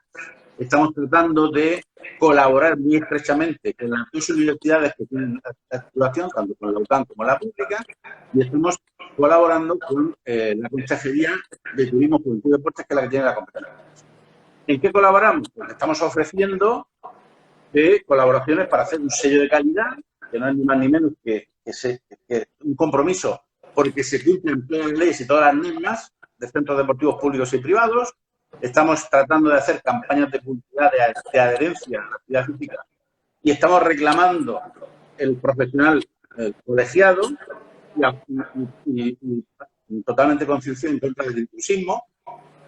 B: estamos tratando de colaborar muy estrechamente con las 2 universidades que tienen activación, tanto con la UCAM como la pública, y estamos colaborando con la Consejería de Turismo, Juventud y Deportes, que es la que tiene la competencia. ¿En qué colaboramos? Pues estamos ofreciendo colaboraciones para hacer un sello de calidad, que no es ni más ni menos que un compromiso porque se cumplen todas las leyes y todas las normas de centros deportivos públicos y privados. Estamos tratando de hacer campañas de publicidad de adherencia a la actividad física y estamos reclamando el profesional colegiado y totalmente concienciado en contra del intrusismo.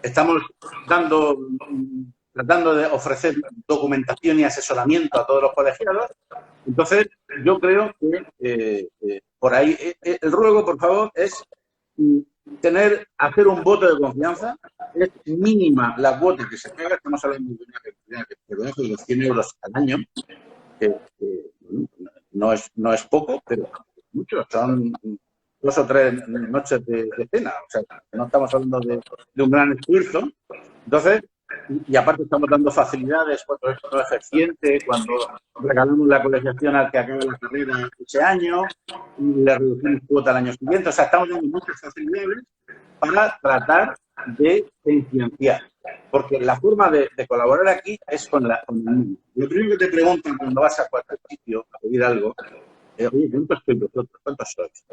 B: Estamos tratando de ofrecer documentación y asesoramiento a todos los colegiados. Entonces, yo creo que por ahí, el ruego, por favor, es hacer un voto de confianza. Es mínima la cuota que se paga, estamos hablando de una cantidad por debajo de los 100 euros al año, que no es poco, pero mucho, son 2 o 3 noches de cena, o sea, no estamos hablando de un gran esfuerzo. Entonces, y aparte estamos dando facilidades cuando esto no es eficiente, cuando regalamos la colegiación al que acabe la carrera ese año, le reducimos cuota al año siguiente, o sea, estamos dando muchas facilidades para tratar de concienciar. Porque la forma de colaborar aquí es con el niño. Lo primero que te preguntan cuando vas a cualquier sitio a pedir algo, oye, ¿cuántos sois vosotros? ¿Cuántos sois?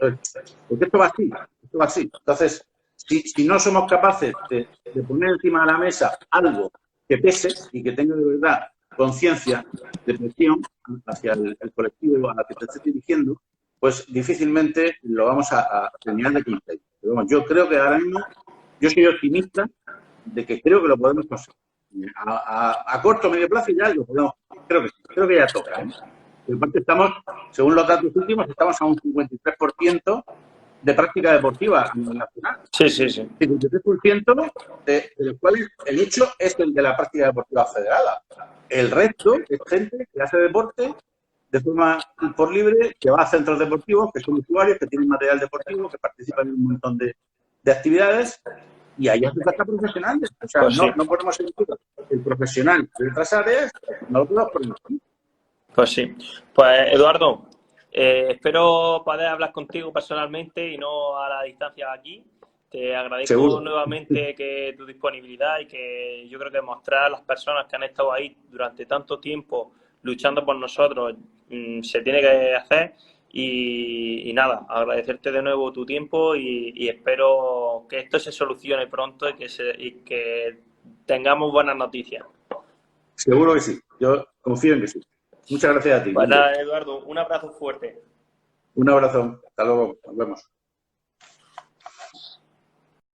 B: Porque esto va así, esto va así. Entonces, si no somos capaces de poner encima de la mesa algo que pese y que tenga de verdad conciencia de presión hacia el colectivo al que te estés dirigiendo, pues difícilmente lo vamos a terminar de conseguir. Pero bueno, yo creo que ahora mismo, yo soy optimista de que creo que lo podemos conseguir. A corto o medio plazo ya lo podemos, creo que ya toca. Y aparte estamos, según los datos últimos, estamos a un 53% de práctica deportiva a nivel nacional.
A: Sí, sí, sí.
B: 53% de los cuales el hecho es el de la práctica deportiva federada. El resto es gente que hace deporte de forma por libre, que va a centros deportivos, que son usuarios, que tienen material deportivo, que participan en un montón de actividades, y ahí hace falta profesionales. O sea,
A: Pues sí.
B: no podemos elegir el profesional de otras áreas, no lo podemos poner.
A: Pues sí. Pues Eduardo, espero poder hablar contigo personalmente y no a la distancia aquí. Te agradezco
B: Seguro.
A: nuevamente que tu disponibilidad y que yo creo que mostrar a las personas que han estado ahí durante tanto tiempo luchando por nosotros se tiene que hacer. Y nada, agradecerte de nuevo tu tiempo y espero que esto se solucione pronto y que tengamos buenas noticias.
B: Seguro que sí. Yo confío en que sí. Muchas gracias a ti.
A: Pues nada, Eduardo, un abrazo fuerte.
B: Un abrazo. Hasta luego. Nos vemos.